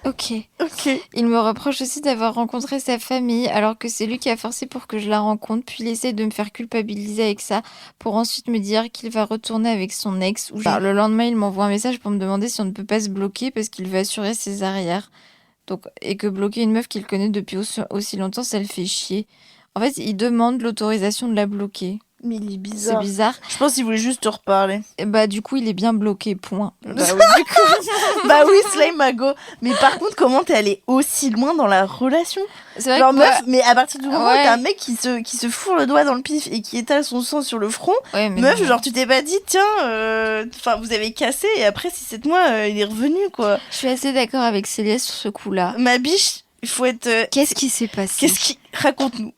Speaker 1: Ok.
Speaker 2: Ok.
Speaker 1: Il me reproche aussi d'avoir rencontré sa famille alors que c'est lui qui a forcé pour que je la rencontre, puis il essaie de me faire culpabiliser avec ça pour ensuite me dire qu'il va retourner avec son ex. Le lendemain, il m'envoie un message pour me demander si on ne peut pas se bloquer parce qu'il veut assurer ses arrières. Donc, et que bloquer une meuf qu'il connaît depuis aussi longtemps, ça le fait chier. En fait, il demande l'autorisation de la bloquer.
Speaker 2: Mais il est
Speaker 1: C'est
Speaker 2: bizarre.
Speaker 1: bizarre.
Speaker 2: Je pense qu'il voulait juste te reparler.
Speaker 1: Et bah, du coup, il est bien bloqué, point. Bah oui, du coup.
Speaker 2: Bah oui, Slay Mago. Mais par contre, comment t'es allée aussi loin dans la relation?
Speaker 1: C'est vrai
Speaker 2: Genre
Speaker 1: que
Speaker 2: meuf, mais à partir du moment
Speaker 1: Ouais.
Speaker 2: où t'as un mec qui se fourre le doigt dans le pif et qui étale son sang sur le front,
Speaker 1: ouais, mais
Speaker 2: meuf,
Speaker 1: non.
Speaker 2: genre tu t'es pas dit, tiens, enfin vous avez cassé et après 6-7 mois, il est revenu quoi.
Speaker 1: Je suis assez d'accord avec Célia sur ce coup-là.
Speaker 2: Ma biche, il faut être...
Speaker 1: Qu'est-ce qui s'est passé?
Speaker 2: Qu'est-ce qui... Raconte-nous.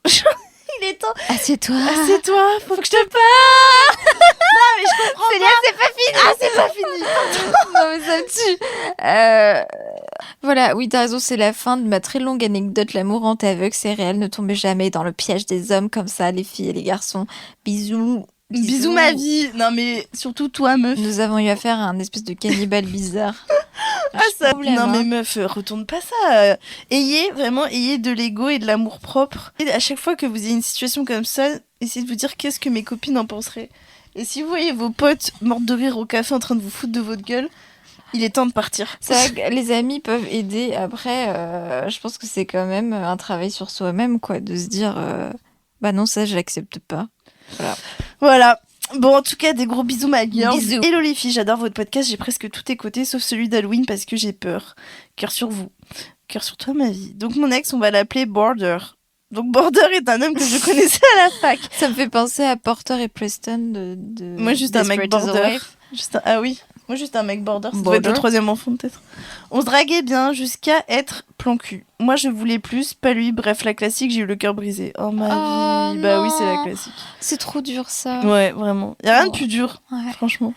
Speaker 2: Il est temps.
Speaker 1: Assieds-toi.
Speaker 2: C'est toi, faut que je te parle. Non mais je comprends
Speaker 1: Célia, c'est pas fini.
Speaker 2: Ah, c'est pas fini.
Speaker 1: Non, mais ça me tue. Voilà, oui, t'as raison, c'est la fin de ma très longue anecdote. L'amour rend aveugle, c'est réel. Ne tombez jamais dans le piège des hommes comme ça, les filles et les garçons. Bisous.
Speaker 2: Bisous ma vie. Non mais surtout toi meuf.
Speaker 1: Nous avons eu affaire à un espèce de cannibale bizarre.
Speaker 2: Ah ça.
Speaker 1: Problème,
Speaker 2: Non
Speaker 1: hein.
Speaker 2: mais meuf, retourne pas ça. Ayez de l'ego et de l'amour propre. Et à chaque fois que vous ayez une situation comme ça, essayez de vous dire qu'est-ce que mes copines en penseraient. Et si vous voyez vos potes mortes de rire au café en train de vous foutre de votre gueule, il est temps de partir.
Speaker 1: C'est vrai que les amis peuvent aider. Après, je pense que c'est quand même un travail sur soi-même, quoi, de se dire, bah non, ça, je l'accepte pas. Voilà.
Speaker 2: Voilà. Bon, en tout cas, des gros bisous, ma girl.
Speaker 1: Bisous.
Speaker 2: Hello les filles, j'adore votre podcast. J'ai presque tout écouté, sauf celui d'Halloween parce que j'ai peur. Cœur sur vous. Cœur sur toi, ma vie. Donc, mon ex, on va l'appeler Border. Donc, Border est un homme que je connaissais à la fac.
Speaker 1: Ça me fait penser à Porter et Preston de
Speaker 2: Moi, juste un mec
Speaker 1: Desperate
Speaker 2: Border.
Speaker 1: Housewives.
Speaker 2: Ah oui. Moi, juste un mec Border. Ça doit
Speaker 1: Border.
Speaker 2: être le troisième enfant, peut-être. On se draguait bien jusqu'à être plan cul. Moi, je voulais plus, pas lui. Bref, la classique, j'ai eu le cœur brisé. Oh, ma
Speaker 1: Oh,
Speaker 2: vie. Bah oui,
Speaker 1: non.
Speaker 2: c'est la classique.
Speaker 1: C'est trop dur, ça.
Speaker 2: Ouais, vraiment. Y a rien de
Speaker 1: Oh.
Speaker 2: plus dur.
Speaker 1: Ouais.
Speaker 2: Franchement.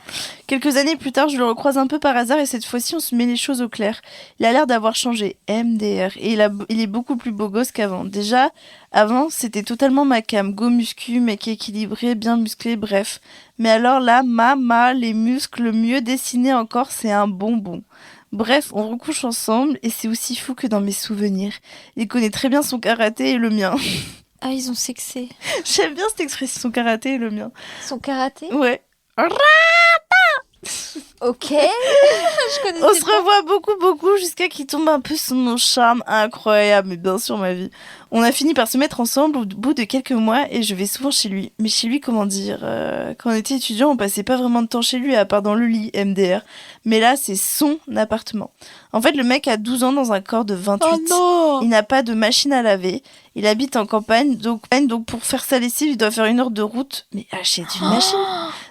Speaker 2: Quelques années plus tard, je le recroise un peu par hasard et cette fois-ci, on se met les choses au clair. Il a l'air d'avoir changé. MDR. Et il est beaucoup plus beau gosse qu'avant. Déjà, avant, c'était totalement ma cam. Go muscu, mec équilibré, bien musclé, bref. Mais alors là, les muscles mieux dessinés encore, c'est un bonbon. Bref, on recouche ensemble et c'est aussi fou que dans mes souvenirs. Il connaît très bien son karaté et le mien.
Speaker 1: Ah, ils ont sexé.
Speaker 2: J'aime bien cette expression, son karaté et le mien.
Speaker 1: Son karaté?
Speaker 2: Ouais.
Speaker 1: Ok. Je connaissais
Speaker 2: On se revoit beaucoup jusqu'à qu'il tombe un peu sous mon charme incroyable, mais bien sûr ma vie. On a fini par se mettre ensemble au bout de quelques mois et je vais souvent chez lui. Mais chez lui, comment dire, quand on était étudiant, on passait pas vraiment de temps chez lui à part dans le lit, MDR. Mais là, c'est son appartement. En fait, le mec a 12 ans dans un corps de 28.
Speaker 1: Oh non.
Speaker 2: Il n'a pas de machine à laver. Il habite en campagne, donc pour faire sa lessive, il doit faire 1 heure de route. Mais achète une machine.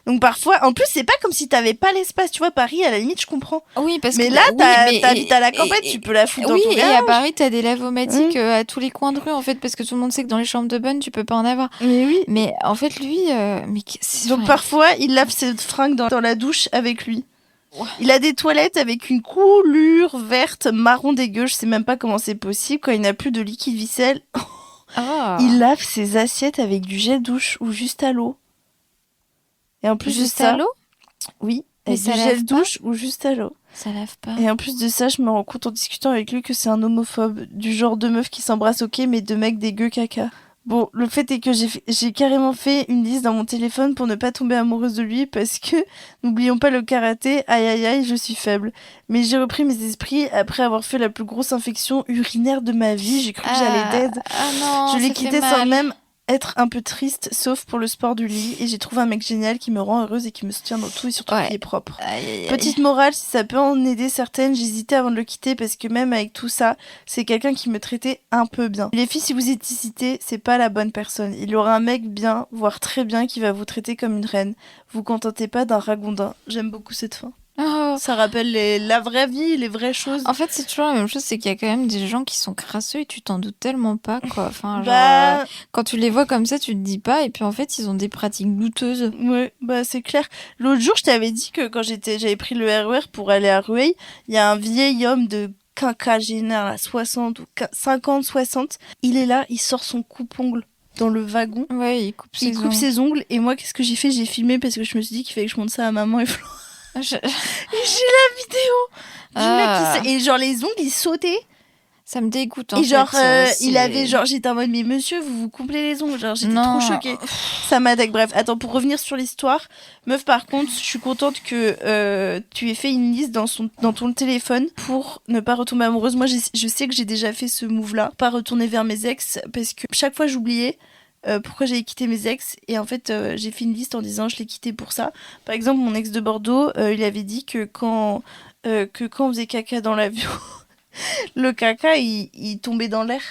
Speaker 2: Donc parfois, en plus, c'est pas comme si t'avais pas l'espace. Tu vois, Paris, à la limite, je comprends.
Speaker 1: Oui, parce
Speaker 2: mais
Speaker 1: que
Speaker 2: là,
Speaker 1: oui,
Speaker 2: t'habites à la campagne, tu peux la foutre dans ton
Speaker 1: et
Speaker 2: garage.
Speaker 1: à Paris, t'as des lavomatiques à tous les coins de rue, en fait, parce que tout le monde sait que dans les chambres de bonne, tu peux pas en avoir.
Speaker 2: Mais oui.
Speaker 1: Mais en fait, lui,
Speaker 2: donc parfois, il lave ses fringues dans la douche avec lui. Ouais. Il a des toilettes avec une coulure verte, marron dégueu. Je sais même pas comment c'est possible quand il n'a plus de liquide vaisselle. Il lave ses assiettes avec du gel douche ou juste à l'eau. Et en plus
Speaker 1: juste
Speaker 2: de ça,
Speaker 1: à l'eau ?
Speaker 2: Oui, avec du gel douche ou juste à l'eau.
Speaker 1: Ça lave pas.
Speaker 2: Et en plus de ça, je me rends compte en discutant avec lui que c'est un homophobe, du genre de meufs qui s'embrassent ok, mais de mecs dégueux caca. Bon, le fait est que j'ai carrément fait une liste dans mon téléphone pour ne pas tomber amoureuse de lui parce que, n'oublions pas le karaté, aïe aïe aïe, je suis faible. Mais j'ai repris mes esprits après avoir fait la plus grosse infection urinaire de ma vie, j'ai cru que j'allais dead.
Speaker 1: Non,
Speaker 2: je l'ai quitté sans même être un peu triste, sauf pour le sport du lit, et j'ai trouvé un mec génial qui me rend heureuse et qui me soutient dans tout et surtout qui est propre. Petite morale, si ça peut en aider certaines, j'hésitais avant de le quitter parce que même avec tout ça, c'est quelqu'un qui me traitait un peu bien. Les filles, si vous hésitez, c'est pas la bonne personne. Il y aura un mec bien, voire très bien, qui va vous traiter comme une reine. Vous contentez pas d'un ragondin. J'aime beaucoup cette fin.
Speaker 1: Oh.
Speaker 2: Ça rappelle la vraie vie, les vraies choses.
Speaker 1: En fait, c'est toujours la même chose, c'est qu'il y a quand même des gens qui sont crasseux et tu t'en doutes tellement pas, quoi. Enfin, genre, quand tu les vois comme ça, tu te dis pas, et puis en fait, ils ont des pratiques douteuses.
Speaker 2: Ouais, c'est clair. L'autre jour, je t'avais dit que quand j'avais pris le RER pour aller à Rueil, il y a un vieil homme de quinquagénaire à 60 ou 50, 60. Il est là, il sort son coupe-ongle dans le wagon.
Speaker 1: Ouais, il coupe
Speaker 2: ses ongles. Et moi, qu'est-ce que j'ai fait ? J'ai filmé parce que je me suis dit qu'il fallait que je montre ça à maman et Flo. J'ai la vidéo du mec et genre les ongles ils sautaient.
Speaker 1: Ça me dégoûte
Speaker 2: et genre il avait genre j'étais en mode mais monsieur vous coupez les ongles, genre j'étais trop choquée. Ça m'attaque. Bref, attends, pour revenir sur l'histoire, meuf, par contre je suis contente que tu aies fait une liste dans ton téléphone pour ne pas retomber amoureuse. Moi je sais que j'ai déjà fait ce move là, pas retourner vers mes ex, parce que chaque fois j'oubliais pourquoi j'avais quitté mes ex, et en fait j'ai fait une liste en disant je l'ai quitté pour ça. Par exemple, mon ex de Bordeaux, il avait dit que quand on faisait caca dans l'avion, le caca il tombait dans l'air.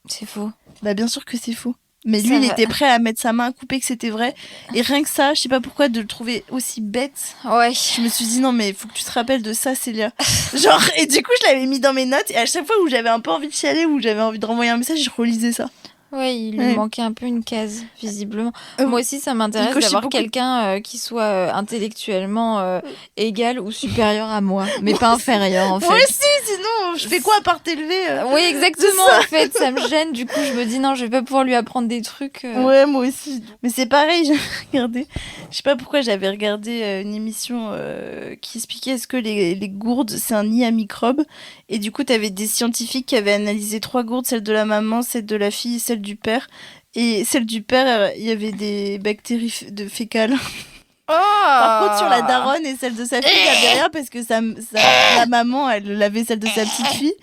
Speaker 1: C'est faux.
Speaker 2: Bah bien sûr que c'est faux. Mais lui, il était prêt à mettre sa main à couper que c'était vrai. Et rien que ça, je sais pas pourquoi, de le trouver aussi bête.
Speaker 1: Ouais.
Speaker 2: Je me suis dit, non, mais faut que tu te rappelles de ça, Célia. Genre, et du coup, je l'avais mis dans mes notes. Et à chaque fois où j'avais un peu envie de chialer, ou j'avais envie de renvoyer un message, je relisais ça.
Speaker 1: Ouais, il lui manquait un peu une case, visiblement. Moi aussi, ça m'intéresse d'avoir quelqu'un qui soit intellectuellement égal ou supérieur à moi, mais pas inférieur, en fait.
Speaker 2: Moi aussi, sinon, je fais quoi à part t'élever
Speaker 1: Oui, exactement, en fait, ça me gêne. Du coup, je me dis, non, je vais pas pouvoir lui apprendre des trucs.
Speaker 2: Ouais, moi aussi. Mais c'est pareil, j'avais regardé... Je sais pas pourquoi j'avais regardé une émission qui expliquait est-ce que les gourdes, c'est un nid à microbes. Et du coup, t'avais des scientifiques qui avaient analysé 3 gourdes, celle de la maman, celle de la fille et celle du père. Et celle du père, il y avait des bactéries fécales. Par contre, sur la daronne et celle de sa fille, il n'y avait rien parce que la maman, elle lavait celle de sa petite fille.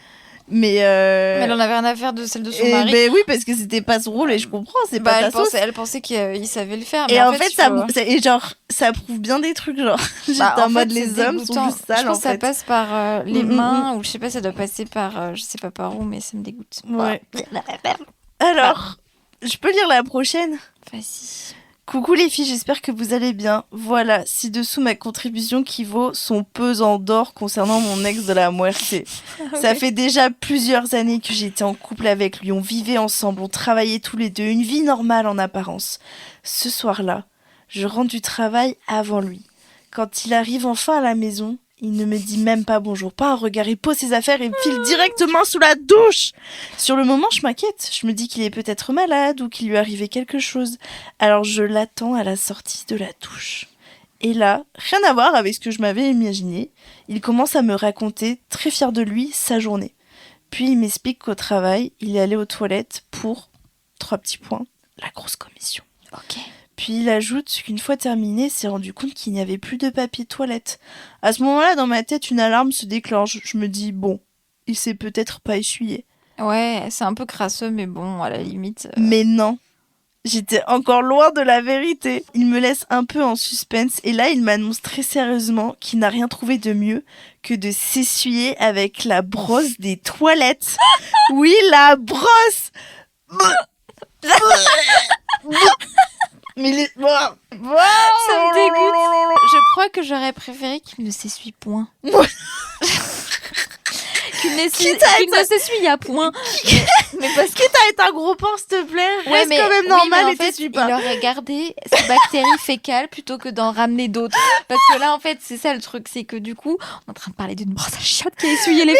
Speaker 2: Mais
Speaker 1: elle en avait rien à faire de celle de son mari.
Speaker 2: Ben oui, parce que c'était pas son rôle et je comprends, c'est pas ta sauce.
Speaker 1: Elle pensait qu'il savait le faire.
Speaker 2: Et
Speaker 1: mais
Speaker 2: en fait, ça prouve bien des trucs, genre. J'étais en mode les hommes sont juste sales,
Speaker 1: je pense que ça passe par les mains, ou je sais pas, ça doit passer par, je sais pas par où, mais ça me dégoûte.
Speaker 2: Ouais. Alors, je peux lire la prochaine ?
Speaker 1: Vas-y.
Speaker 2: Coucou les filles, j'espère que vous allez bien. Voilà, ci-dessous ma contribution qui vaut son pesant d'or concernant mon ex de la muerte. Ça fait déjà plusieurs années que j'étais en couple avec lui. On vivait ensemble, on travaillait tous les deux, une vie normale en apparence. Ce soir-là, je rentre du travail avant lui. Quand il arrive enfin à la maison, il ne me dit même pas bonjour, pas un regard, il pose ses affaires et file directement sous la douche. Sur le moment, je m'inquiète. Je me dis qu'il est peut-être malade ou qu'il lui est arrivé quelque chose. Alors je l'attends à la sortie de la douche. Et là, rien à voir avec ce que je m'avais imaginé, il commence à me raconter, très fier de lui, sa journée. Puis il m'explique qu'au travail, il est allé aux toilettes pour, 3 petits points, la grosse commission.
Speaker 1: Ok.
Speaker 2: Puis il ajoute qu'une fois terminé, il s'est rendu compte qu'il n'y avait plus de papier toilette. À ce moment-là, dans ma tête, une alarme se déclenche. Je me dis, bon, il s'est peut-être pas essuyé.
Speaker 1: Ouais, c'est un peu crasseux, mais bon, à la limite.
Speaker 2: Mais non, j'étais encore loin de la vérité. Il me laisse un peu en suspense et là, il m'annonce très sérieusement qu'il n'a rien trouvé de mieux que de s'essuyer avec la brosse des toilettes. Oui, la brosse. Mais les...
Speaker 1: Ça me dégoûte. Je crois que j'aurais préféré qu'il ne s'essuie point. Qu'il ne s'essuie à point.
Speaker 2: Mais parce que t'as été un gros porc, s'il te plaît.
Speaker 1: Ouais,
Speaker 2: reste
Speaker 1: mais
Speaker 2: quand même normal
Speaker 1: en
Speaker 2: et
Speaker 1: fait,
Speaker 2: t'essuie pas.
Speaker 1: il aurait gardé ses bactéries fécales plutôt que d'en ramener d'autres. Parce que là, en fait, c'est ça le truc, c'est que du coup, on est en train de parler d'une brosse à chiottes qui a essuyé les pneus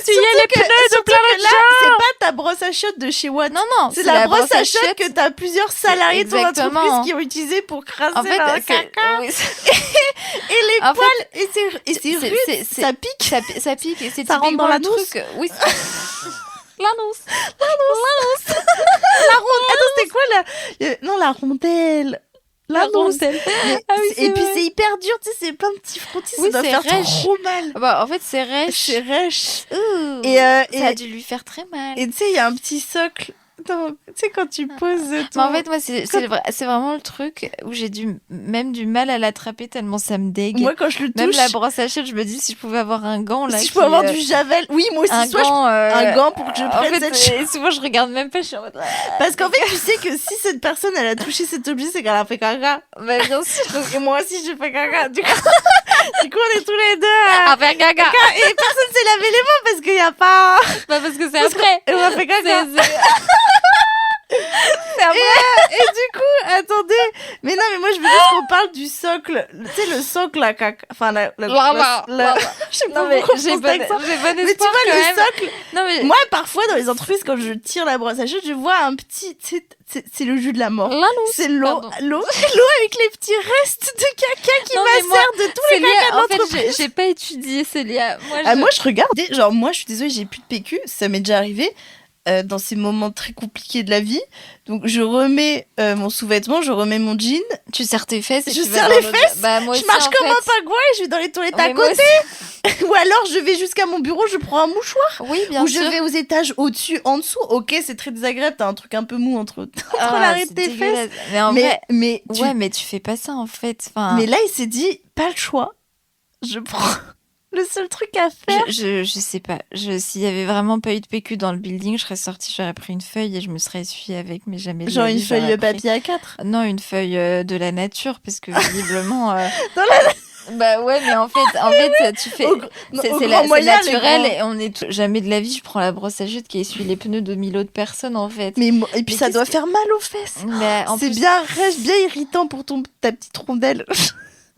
Speaker 1: de plein de gens.
Speaker 2: C'est pas ta brosse à chiottes de chez Watt.
Speaker 1: Non,
Speaker 2: c'est la brosse à chiottes que t'as plusieurs salariés de ton
Speaker 1: Exactement.
Speaker 2: entreprise qui ont utilisé pour crasser
Speaker 1: En fait,
Speaker 2: leur caca.
Speaker 1: oui,
Speaker 2: Et les
Speaker 1: en
Speaker 2: poils,
Speaker 1: fait,
Speaker 2: et c'est rude, ça pique.
Speaker 1: ça pique et c'est
Speaker 2: Ça rentre dans
Speaker 1: typiquement le
Speaker 2: l'anus.
Speaker 1: truc. Oui. L'anus.
Speaker 2: La rondelle. Attends, c'était quoi la... Non, la rondelle. La
Speaker 1: rondelle.
Speaker 2: Et puis c'est hyper dur, tu sais, c'est plein de petits frottis,
Speaker 1: Oui,
Speaker 2: ça doit
Speaker 1: c'est
Speaker 2: faire
Speaker 1: rêche.
Speaker 2: trop mal.
Speaker 1: Bah, en fait, c'est rêche.
Speaker 2: C'est rêche.
Speaker 1: Et ça a dû lui faire très mal.
Speaker 2: Et tu sais, il y a un petit socle. Tu sais, quand tu poses ton...
Speaker 1: Mais en fait, moi, c'est vraiment le truc où j'ai même du mal à l'attraper tellement ça me dégue.
Speaker 2: Moi, quand je le touche...
Speaker 1: Même la brosse à chiottes, je me dis si je pouvais avoir un gant là.
Speaker 2: Si je pouvais avoir du javel. Oui, moi aussi,
Speaker 1: un
Speaker 2: gant pour que je
Speaker 1: en
Speaker 2: prenne
Speaker 1: fait,
Speaker 2: cette chose.
Speaker 1: et souvent, je regarde même pas, je suis en mode...
Speaker 2: Parce qu'en fait, tu sais que si cette personne, elle a touché cet objet, c'est qu'elle a fait caca.
Speaker 1: Bah, bien sûr.
Speaker 2: Parce que moi aussi, j'ai fait caca. Du coup, on est tous les deux
Speaker 1: À faire gaga.
Speaker 2: Et personne s'est lavé les mains parce qu'il n'y a pas...
Speaker 1: Bah, parce que c'est après.
Speaker 2: Et on a fait caca.
Speaker 1: C'est après.
Speaker 2: Et du coup, attendez. Mais non, mais moi, je veux juste qu'on parle du socle. Tu sais, le socle, la caca. Enfin, je sais pas
Speaker 1: Non, mais
Speaker 2: pourquoi
Speaker 1: j'ai
Speaker 2: on
Speaker 1: bon
Speaker 2: pense ça.
Speaker 1: espoir
Speaker 2: Mais tu vois,
Speaker 1: quand
Speaker 2: le
Speaker 1: même.
Speaker 2: socle...
Speaker 1: Non, mais...
Speaker 2: Moi, parfois, dans les entreprises, quand je tire la brosse à chiottes, je vois un petit... C'est le jus de la mort.
Speaker 1: L'anus.
Speaker 2: C'est l'eau avec les petits restes de caca qui
Speaker 1: Non, mais moi,
Speaker 2: macèrent de tous les
Speaker 1: Célia,
Speaker 2: cacas de
Speaker 1: en fait,
Speaker 2: l'entreprise.
Speaker 1: j'ai pas étudié, Célia.
Speaker 2: Moi, je regarde. Genre, moi, je suis désolée, j'ai plus de PQ. Ça m'est déjà arrivé dans ces moments très compliqués de la vie. Donc, je remets mon sous-vêtement, je remets mon jean.
Speaker 1: Tu serres tes fesses et
Speaker 2: Je
Speaker 1: tu vas
Speaker 2: serre
Speaker 1: dans
Speaker 2: les
Speaker 1: l'autre-
Speaker 2: fesses.
Speaker 1: Bah, moi
Speaker 2: Je
Speaker 1: aussi,
Speaker 2: marche
Speaker 1: en
Speaker 2: comme
Speaker 1: fait.
Speaker 2: un pingouin et je vais dans les toilettes à
Speaker 1: Oui, moi
Speaker 2: côté. Ou alors, je vais jusqu'à mon bureau, je prends un mouchoir.
Speaker 1: Oui, bien
Speaker 2: Ou
Speaker 1: sûr.
Speaker 2: je vais aux étages au-dessus, en dessous. Ok, c'est très désagréable. T'as un truc un peu mou entre l'arrêt de
Speaker 1: c'est
Speaker 2: tes
Speaker 1: dégueulasse.
Speaker 2: fesses.
Speaker 1: Mais en vrai,
Speaker 2: mais
Speaker 1: ouais, mais tu fais pas ça en fait. Enfin,
Speaker 2: Mais là, il s'est dit, pas le choix. Je prends le seul truc à faire.
Speaker 1: je sais pas. S'il y avait vraiment pas eu de PQ dans le building, je serais sortie, j'aurais pris une feuille et je me serais essuyée avec, mais jamais. de
Speaker 2: Genre
Speaker 1: la
Speaker 2: une
Speaker 1: vie,
Speaker 2: feuille
Speaker 1: j'aurais
Speaker 2: de papier A4.
Speaker 1: Non, une feuille de la nature, parce que visiblement.
Speaker 2: Dans la...
Speaker 1: Bah ouais, mais en fait, tu fais. C'est naturel et on est jamais de la vie. Je prends la brosse à chiottes qui essuie les pneus de 1000 autres personnes en fait.
Speaker 2: Mais et puis ça doit faire mal aux fesses. C'est bien reste bien irritant pour ta petite rondelle.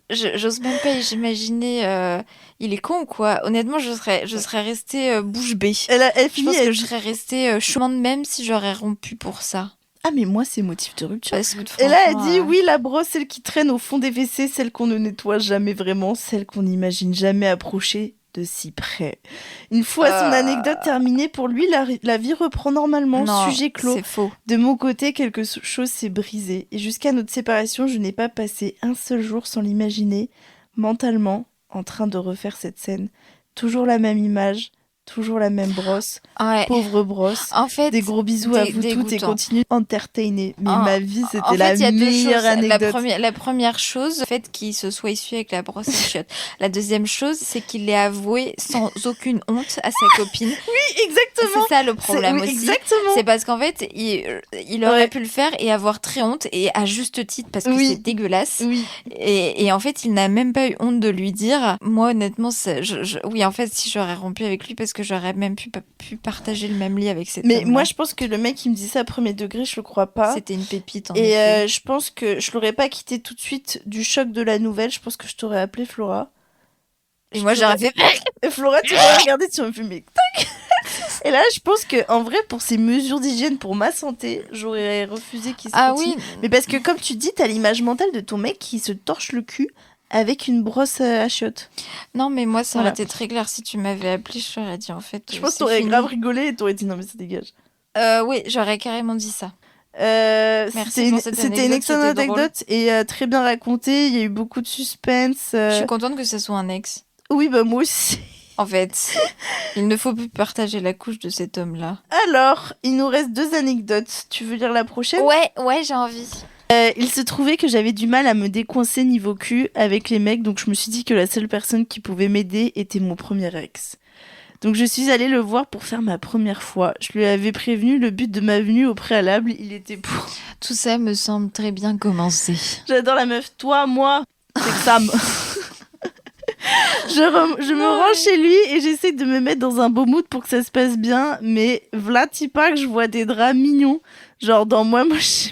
Speaker 1: J'ose même pas imaginer. Il est con quoi. Honnêtement, je serais restée bouche bée. Je pense que je serais restée chouement de même si j'aurais rompu pour ça.
Speaker 2: Ah mais moi c'est motif de rupture.
Speaker 1: Parce que,
Speaker 2: et là elle dit oui, la brosse, celle qui traîne au fond des WC, celle qu'on ne nettoie jamais vraiment, celle qu'on n'imagine jamais approcher de si près. Une fois son anecdote terminée, pour lui la vie reprend normalement.
Speaker 1: Non,
Speaker 2: sujet clos.
Speaker 1: C'est faux.
Speaker 2: De mon côté, quelque chose s'est brisé et jusqu'à notre séparation, je n'ai pas passé un seul jour sans l'imaginer mentalement en train de refaire cette scène. Toujours la même image. Toujours la même brosse,
Speaker 1: ouais.
Speaker 2: Pauvre brosse.
Speaker 1: En fait,
Speaker 2: des gros bisous à vous toutes et continue entertainer. Mais ma vie, c'était la meilleure anecdote.
Speaker 1: La première chose, le fait qu'il se soit essuyé avec la brosse à chiottes. La deuxième chose, c'est qu'il l'ait avoué sans aucune honte à sa copine.
Speaker 2: Oui, exactement.
Speaker 1: C'est ça le problème aussi.
Speaker 2: Exactement.
Speaker 1: C'est parce qu'en fait, il aurait pu le faire et avoir très honte, et à juste titre, parce que c'est dégueulasse.
Speaker 2: Oui.
Speaker 1: Et en fait, il n'a même pas eu honte de lui dire. Moi, honnêtement, oui, en fait, si j'aurais rompu avec lui, parce que j'aurais même pu partager le même lit avec cette
Speaker 2: Mais
Speaker 1: homme-là.
Speaker 2: moi, je pense que le mec qui me dit ça à premier degré, je le crois pas.
Speaker 1: C'était une pépite, en
Speaker 2: Et
Speaker 1: effet.
Speaker 2: je pense que je l'aurais pas quitté tout de suite du choc de la nouvelle. Je pense que je t'aurais appelé Flora.
Speaker 1: Et moi, j'aurais fait...
Speaker 2: Et Flora, tu m'aurais regardé, tu m'aurais fait mais tac. Et là, je pense que en vrai, pour ces mesures d'hygiène pour ma santé, j'aurais refusé qu'il se continue.
Speaker 1: Oui.
Speaker 2: Mais parce que comme tu dis, t'as l'image mentale de ton mec qui se torche le cul avec une brosse à chiottes.
Speaker 1: Non, mais moi, ça aurait été très clair. Si tu m'avais appelé, je t'aurais dit, en fait...
Speaker 2: Je pense que t'aurais grave rigolé et t'aurais dit non mais ça dégage.
Speaker 1: Oui, j'aurais carrément dit ça. Merci pour cette
Speaker 2: C'était une excellente anecdote et très bien racontée. Il y a eu beaucoup de suspense.
Speaker 1: Je suis contente que ce soit un ex.
Speaker 2: Oui, bah moi aussi.
Speaker 1: En fait, il ne faut plus partager la couche de cet homme-là.
Speaker 2: Alors, il nous reste 2 anecdotes. Tu veux lire la prochaine ?
Speaker 1: Ouais, j'ai envie.
Speaker 2: Il se trouvait que j'avais du mal à me décoincer niveau cul avec les mecs, donc je me suis dit que la seule personne qui pouvait m'aider était mon premier ex. Donc je suis allée le voir pour faire ma première fois. Je lui avais prévenu le but de ma venue au préalable, il était pour.
Speaker 1: Tout ça me semble très bien commencé.
Speaker 2: J'adore la meuf. Toi, moi, c'est que Sam. Je me rends chez lui et j'essaie de me mettre dans un beau mood pour que ça se passe bien, mais v'là pas que je vois des draps mignons. Genre dans moi je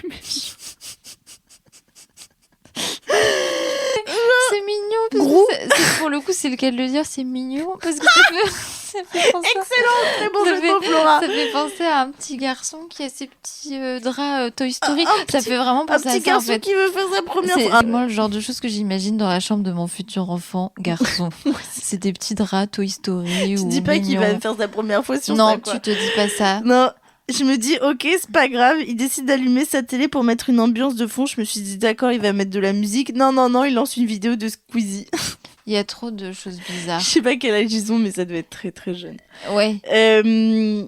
Speaker 1: C'est mignon parce que pour le coup c'est le cas de le dire, c'est mignon parce que ça fait penser
Speaker 2: excellent, très bon jeu de mots, Flora.
Speaker 1: Ça fait penser à un petit garçon qui a ses petits draps Toy Story. Ça fait vraiment penser à ça.
Speaker 2: Un petit garçon
Speaker 1: en fait.
Speaker 2: qui veut faire sa première fois.
Speaker 1: C'est moi le genre de choses que j'imagine dans la chambre de mon futur enfant garçon. C'est des petits draps Toy Story.
Speaker 2: Tu dis pas qu'il va faire sa première fois sur
Speaker 1: non,
Speaker 2: ça, quoi.
Speaker 1: Tu te dis pas ça.
Speaker 2: Non. Je me dis, ok, c'est pas grave. Il décide d'allumer sa télé pour mettre une ambiance de fond. Je me suis dit, d'accord, il va mettre de la musique. Non, il lance une vidéo de Squeezie.
Speaker 1: Il y a trop de choses bizarres.
Speaker 2: Je sais pas quel âge ils ont, mais ça doit être très très jeune.
Speaker 1: Ouais.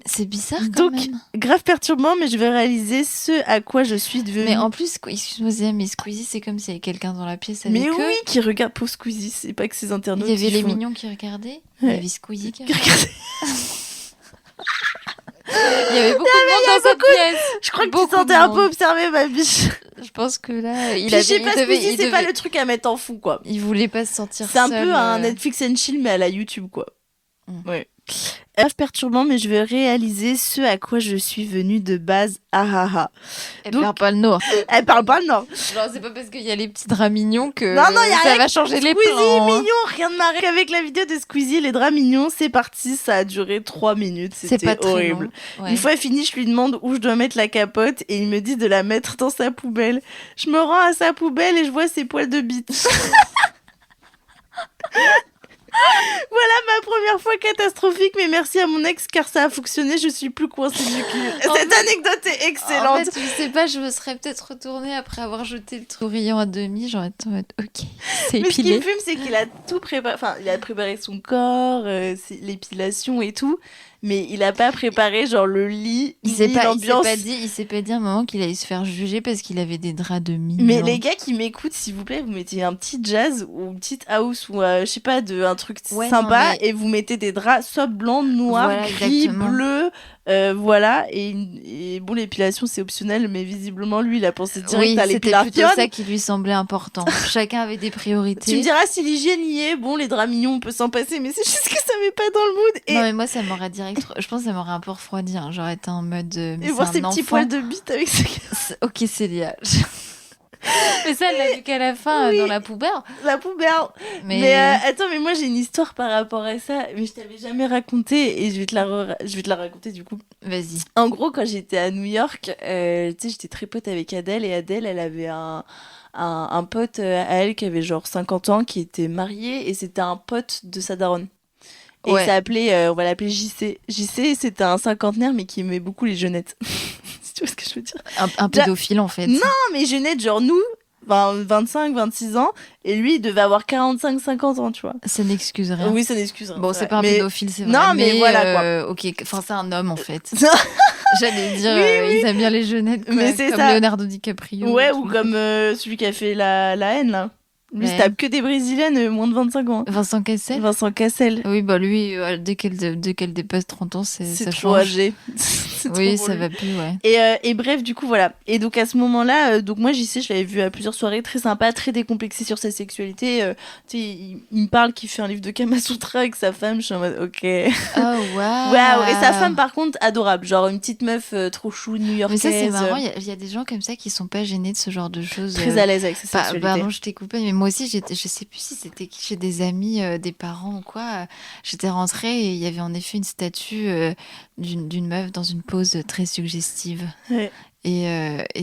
Speaker 1: C'est bizarre quand même.
Speaker 2: Donc, grave perturbant, mais je vais réaliser ce à quoi je suis devenue.
Speaker 1: Mais en plus, excuse-moi, mais Squeezie, c'est comme s'il y avait quelqu'un dans la pièce avec eux.
Speaker 2: Mais oui, qui regarde pour Squeezie. C'est pas que ses internautes.
Speaker 1: Il y avait les mignons qui regardaient. Il y avait Squeezie qui regardait. Il y avait beaucoup de monde dans cette pièce.
Speaker 2: Je crois que tu sentais un peu observé, ma biche.
Speaker 1: Je pense que là,
Speaker 2: Squeezie, c'est pas le truc à mettre en fou, quoi.
Speaker 1: Il voulait pas se sentir
Speaker 2: seul. C'est un peu un Netflix and chill, mais à la YouTube, quoi. Ouais. Perturbant, mais je vais réaliser ce à quoi je suis venue de base.
Speaker 1: Elle parle pas le nord.
Speaker 2: Elle parle pas le nord.
Speaker 1: Genre, c'est pas parce qu'il y a les petits draps mignons que
Speaker 2: ça
Speaker 1: va changer les
Speaker 2: plans.
Speaker 1: Squeezie
Speaker 2: mignon, rien de marré. Avec la vidéo de Squeezie, les draps mignons, c'est parti. Ça a duré 3 minutes. C'était
Speaker 1: pas très
Speaker 2: horrible.
Speaker 1: Ouais.
Speaker 2: Une fois fini, je lui demande où je dois mettre la capote et il me dit de la mettre dans sa poubelle. Je me rends à sa poubelle et je vois ses poils de bite. Voilà ma première fois catastrophique, mais merci à mon ex car ça a fonctionné, je suis plus coincée du cul. Cette anecdote est excellente.
Speaker 1: En fait, je sais pas, je me serais peut-être retournée après avoir jeté le tourillon à demi, j'aurais été en mode ok, c'est épilé.
Speaker 2: Mais ce qui me fume, c'est qu'il a tout préparé, enfin il a préparé son corps, l'épilation et tout, mais il a pas préparé genre le lit, l'ambiance.
Speaker 1: Il s'est pas dit à un moment qu'il allait se faire juger parce qu'il avait des draps de mignons.
Speaker 2: Mais les gars qui m'écoutent, s'il vous plaît, vous mettez un petit jazz ou une petite house ou je sais pas, un truc sympa et vous mettez des draps soit blanc, noir, gris, bleu. Voilà, et bon, l'épilation c'est optionnel, mais visiblement lui il a pensé direct à l'épilation.
Speaker 1: C'était plutôt ça qui lui semblait important. Chacun avait des priorités.
Speaker 2: Tu me diras si l'hygiène y est, bon, les draps mignons on peut s'en passer, mais c'est juste que ça met pas dans le mood.
Speaker 1: Non, mais moi ça m'aurait je pense que ça m'aurait un peu refroidi. Hein. J'aurais été en mode. Mais
Speaker 2: et voir ces petits poils de bite avec ce.
Speaker 1: Ok, Célia. Mais ça, elle l'a vu qu'à la fin, dans la poubelle.
Speaker 2: La poubelle. Mais attends, mais moi j'ai une histoire par rapport à ça, mais je t'avais jamais raconté et je vais te la raconter du coup.
Speaker 1: Vas-y.
Speaker 2: En gros, quand j'étais à New York, tu sais, j'étais très pote avec Adèle et Adèle, elle avait un pote à elle qui avait genre 50 ans, qui était marié et c'était un pote de sa daronne. Et il s'appelait, on va l'appeler JC. JC, c'était un cinquantenaire mais qui aimait beaucoup les jeunettes. Tu vois ce que je veux dire ?
Speaker 1: Un pédophile en fait.
Speaker 2: Non, mais jeunette, genre nous, 25, 26 ans, et lui, il devait avoir 45, 50 ans, tu vois.
Speaker 1: Ça n'excuse rien.
Speaker 2: Oui, ça n'excuse rien.
Speaker 1: Bon, c'est pas un pédophile, c'est vrai.
Speaker 2: Non, mais voilà quoi.
Speaker 1: Ok, enfin, c'est un homme en fait. J'allais dire, ils aiment bien les jeunettes, quoi,
Speaker 2: mais c'est
Speaker 1: comme
Speaker 2: ça.
Speaker 1: Leonardo DiCaprio.
Speaker 2: Ouais, ou comme celui qui a fait la haine, là. Lui, il tape que des brésiliennes moins de 25 ans.
Speaker 1: Vincent Cassel.
Speaker 2: Vincent Cassel.
Speaker 1: Oui, bah lui, dès qu'elle dépasse 30 ans, ça
Speaker 2: trop
Speaker 1: change.
Speaker 2: Âgé.
Speaker 1: Oui, ça va plus, ouais.
Speaker 2: Et bref, du coup, voilà. Et donc, à ce moment-là, donc moi, JC, je l'avais vu à plusieurs soirées, très sympa, très décomplexé sur sa sexualité. Tu sais, il me parle qu'il fait un livre de Kama Sutra avec sa femme. Je suis en mode, ok.
Speaker 1: Oh, waouh.
Speaker 2: Waouh. Et sa femme, par contre, adorable. Genre, une petite meuf trop chou, new-yorkaise.
Speaker 1: Mais ça, c'est marrant. Il y a des gens comme ça qui sont pas gênés de ce genre de choses.
Speaker 2: Très à l'aise avec sa sexualité.
Speaker 1: Pardon, je t'ai coupé, mais moi aussi, je sais plus si c'était chez des amis, des parents ou quoi. J'étais rentrée et il y avait en effet une statue d'une meuf dans une pose très suggestive.
Speaker 2: Ouais.
Speaker 1: Et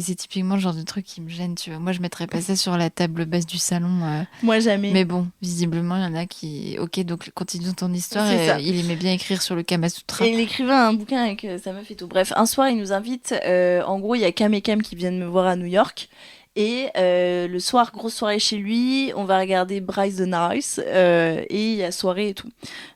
Speaker 1: c'est typiquement le genre de truc qui me gêne, tu vois. Moi, je mettrais pas ça sur la table basse du salon.
Speaker 2: Moi, jamais.
Speaker 1: Mais bon, visiblement, il y en a qui... Ok, donc continue ton histoire. Il aimait bien écrire sur le Kama Sutra.
Speaker 2: Et il écrivait un bouquin avec sa meuf et tout. Bref, un soir, il nous invite. En gros, il y a Cam et Cam qui viennent me voir à New York. Et le soir, grosse soirée chez lui, on va regarder Bryce the Nice et il y a soirée et tout.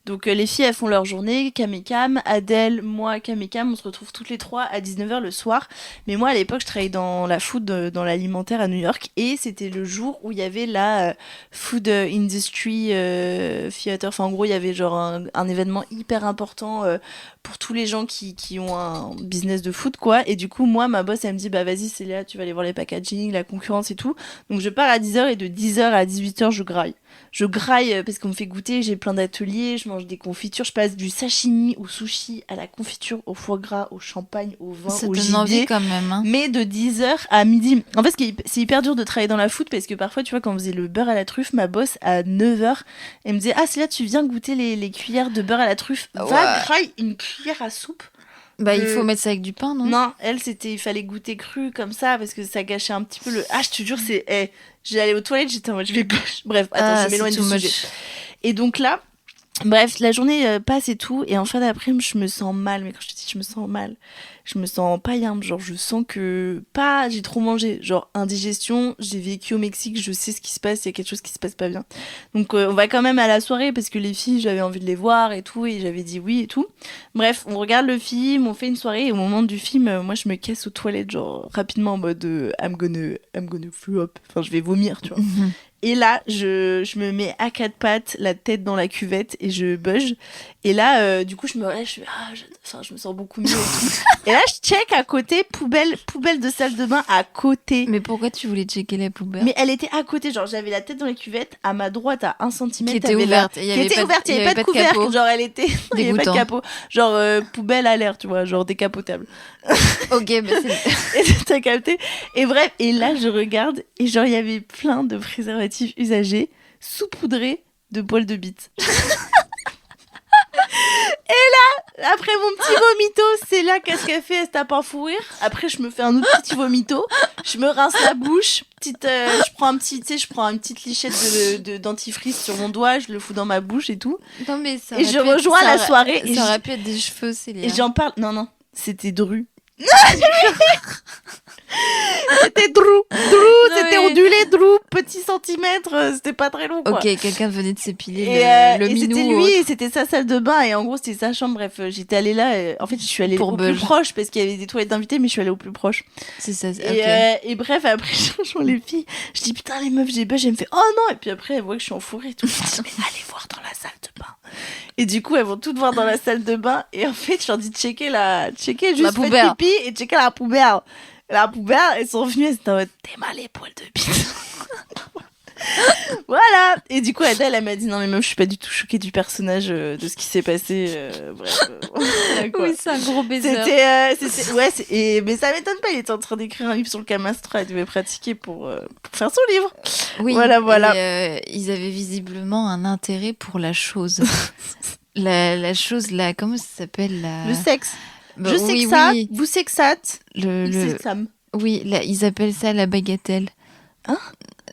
Speaker 2: Donc les filles, elles font leur journée, Cam et Cam, Adèle, moi, Cam et Cam, on se retrouve toutes les trois à 19h le soir. Mais moi, à l'époque, je travaillais dans la food, dans l'alimentaire à New York et c'était le jour où il y avait la Food Industry Theater. Enfin, en gros, il y avait genre un événement hyper important pour tous les gens qui ont un business de food, quoi. Et du coup, moi, ma boss, elle me dit, bah vas-y, Célia, tu vas aller voir les packaging, la concurrence et tout. Donc je pars à 10h et de 10h à 18h, je graille. Je graille parce qu'on me fait goûter, j'ai plein d'ateliers, je mange des confitures, je passe du sashimi au sushi, à la confiture, au foie gras, au champagne, au vin,
Speaker 1: ça
Speaker 2: au
Speaker 1: donne
Speaker 2: gibier.
Speaker 1: envie quand même, hein.
Speaker 2: Mais de 10h à midi. En fait, c'est hyper dur de travailler dans la food parce que parfois, tu vois, quand on faisait le beurre à la truffe, ma boss, à 9h, elle me disait, ah, c'est là, tu viens goûter les cuillères de beurre à la truffe. Va, graille une cuillère à soupe.
Speaker 1: Bah, il faut mettre ça avec du pain, non?
Speaker 2: Non, elle, il fallait goûter cru comme ça parce que ça gâchait un petit peu le. Ah, je te jure, j'ai allé aux toilettes, j'étais en mode, je vais. Bref, attends, je m'éloigne du sujet. Et donc là, bref, la journée passe et tout, et en fin d'après-midi, je me sens mal. Mais quand je te dis, je me sens mal, je me sens pas yambe. Genre, je sens que j'ai trop mangé. Genre, indigestion, j'ai vécu au Mexique, je sais ce qui se passe, il y a quelque chose qui se passe pas bien. Donc, on va quand même à la soirée parce que les filles, j'avais envie de les voir et tout, et j'avais dit oui et tout. Bref, on regarde le film, on fait une soirée, et au moment du film, moi, je me casse aux toilettes, genre, rapidement en mode I'm gonna throw up. Enfin, je vais vomir, tu vois. Et là, je me mets à quatre pattes, la tête dans la cuvette et je bug. Et là, du coup, je me relève, je me sens beaucoup mieux et tout. Et là, je check à côté, poubelle de salle de bain à côté.
Speaker 1: Mais pourquoi tu voulais checker la poubelle?
Speaker 2: Mais elle était à côté, genre j'avais la tête dans la cuvette, à ma droite, à 1 cm.
Speaker 1: Qui était ouverte.
Speaker 2: Il y avait pas de couvercle, genre elle était... Il y avait pas de capot. Genre poubelle à l'air, tu vois, genre décapotable.
Speaker 1: Ok, bah c'est...
Speaker 2: Et t'as capté. Et bref, et là, je regarde, et genre, il y avait plein de préservatifs usagés, saupoudrés de poils de bite. Et là, après mon petit vomito, c'est là qu'est-ce qu'elle fait? Elle se tape un fou rire. Après, je me fais un autre petit vomito. Je me rince la bouche. Je prends une petite lichette de dentifrice sur mon doigt. Je le fous dans ma bouche et tout.
Speaker 1: Non, mais ça
Speaker 2: et je rejoins la soirée.
Speaker 1: Ça aurait pu être des cheveux, Célia.
Speaker 2: Et j'en parle. Non, c'était Dru. C'était Drew, c'était ondulé, Drew, petit centimètre, c'était pas très long, quoi.
Speaker 1: Ok, quelqu'un venait de s'épiler le
Speaker 2: et
Speaker 1: minou.
Speaker 2: C'était lui, et c'était sa salle de bain, et en gros c'était sa chambre. Bref, j'étais allée là, en fait je suis allée au plus proche parce qu'il y avait des toilettes d'invités, mais je suis allée au plus proche.
Speaker 1: C'est ça.
Speaker 2: Et bref, après je rejoins les filles, je dis putain les meufs j'ai bug, elle me fait oh non, et puis après elle voit que je suis enfourrée et tout, je dis mais allez voir dans la salle de bain. Et du coup elles vont toutes voir dans la salle de bain, et en fait je leur dis checker juste la poubelle pipi et checker la poubelle. La poubelle, elles sont venues, elles étaient en mode t'es mal les poils de bite. Voilà. Et du coup Adèle, elle m'a dit non mais même je suis pas du tout choquée du personnage, de ce qui s'est passé. Bref.
Speaker 1: Oui, c'est un gros baiser.
Speaker 2: Mais ça m'étonne pas, il était en train d'écrire un livre sur le Kama Sutra, il devait pratiquer pour faire son livre.
Speaker 1: Oui.
Speaker 2: Voilà.
Speaker 1: Et, ils avaient visiblement un intérêt pour la chose. la chose comment ça s'appelle
Speaker 2: le sexe.
Speaker 1: Bah,
Speaker 2: je sais que ça, vous sexate.
Speaker 1: Oui, ils appellent ça la bagatelle.
Speaker 2: Hein?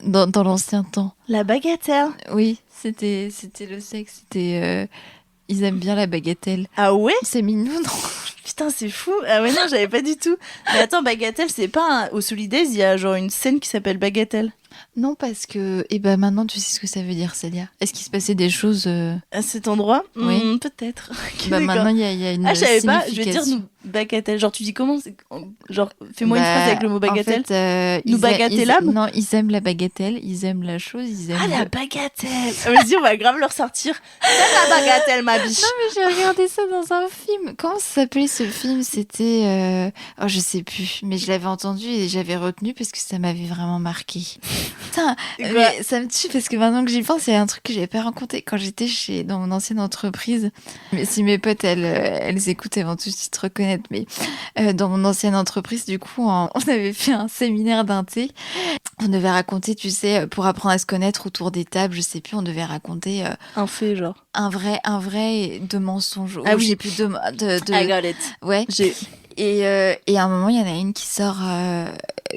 Speaker 1: Dans l'ancien temps.
Speaker 2: La bagatelle?
Speaker 1: Oui, c'était le sexe. Ils aiment bien la bagatelle.
Speaker 2: Ah ouais?
Speaker 1: C'est mignon, non?
Speaker 2: Putain, c'est fou. Ah ouais, non, j'avais pas du tout. Mais attends, bagatelle, c'est pas au Solidays, il y a genre une scène qui s'appelle bagatelle.
Speaker 1: Non, parce que maintenant tu sais ce que ça veut dire, Célia. Est-ce qu'il se passait des choses
Speaker 2: à cet endroit?
Speaker 1: Oui.
Speaker 2: Peut-être.
Speaker 1: Maintenant il y a une
Speaker 2: je savais pas.
Speaker 1: signification.
Speaker 2: Je vais dire nous bagatelle. Genre tu dis comment? Genre fais-moi une phrase avec le mot bagatelle.
Speaker 1: En fait,
Speaker 2: nous bagatellâmes?
Speaker 1: Non, ils aiment la bagatelle, ils aiment la chose, ils aiment.
Speaker 2: Ah la bagatelle. Vas-y, on va grave leur sortir. C'est la bagatelle, ma biche.
Speaker 1: Non mais j'ai regardé ça dans un film. Comment ça s'appelait ce film? C'était oh je sais plus, mais je l'avais entendu et j'avais retenu parce que ça m'avait vraiment marqué. Putain, mais ça me tue parce que maintenant que j'y pense, il y a un truc que j'avais pas rencontré quand j'étais dans mon ancienne entreprise. Mais si mes potes, elles écoutent, elles vont tout de suite reconnaître. Mais dans mon ancienne entreprise, du coup, on avait fait un séminaire d'inté. On devait raconter, tu sais, pour apprendre à se connaître autour des tables, je sais plus, on devait raconter
Speaker 2: un fait, genre.
Speaker 1: Un vrai et deux mensonges.
Speaker 2: Ah oui.
Speaker 1: Je sais plus,
Speaker 2: I got it.
Speaker 1: Ouais. Et à un moment, il y en a une qui sort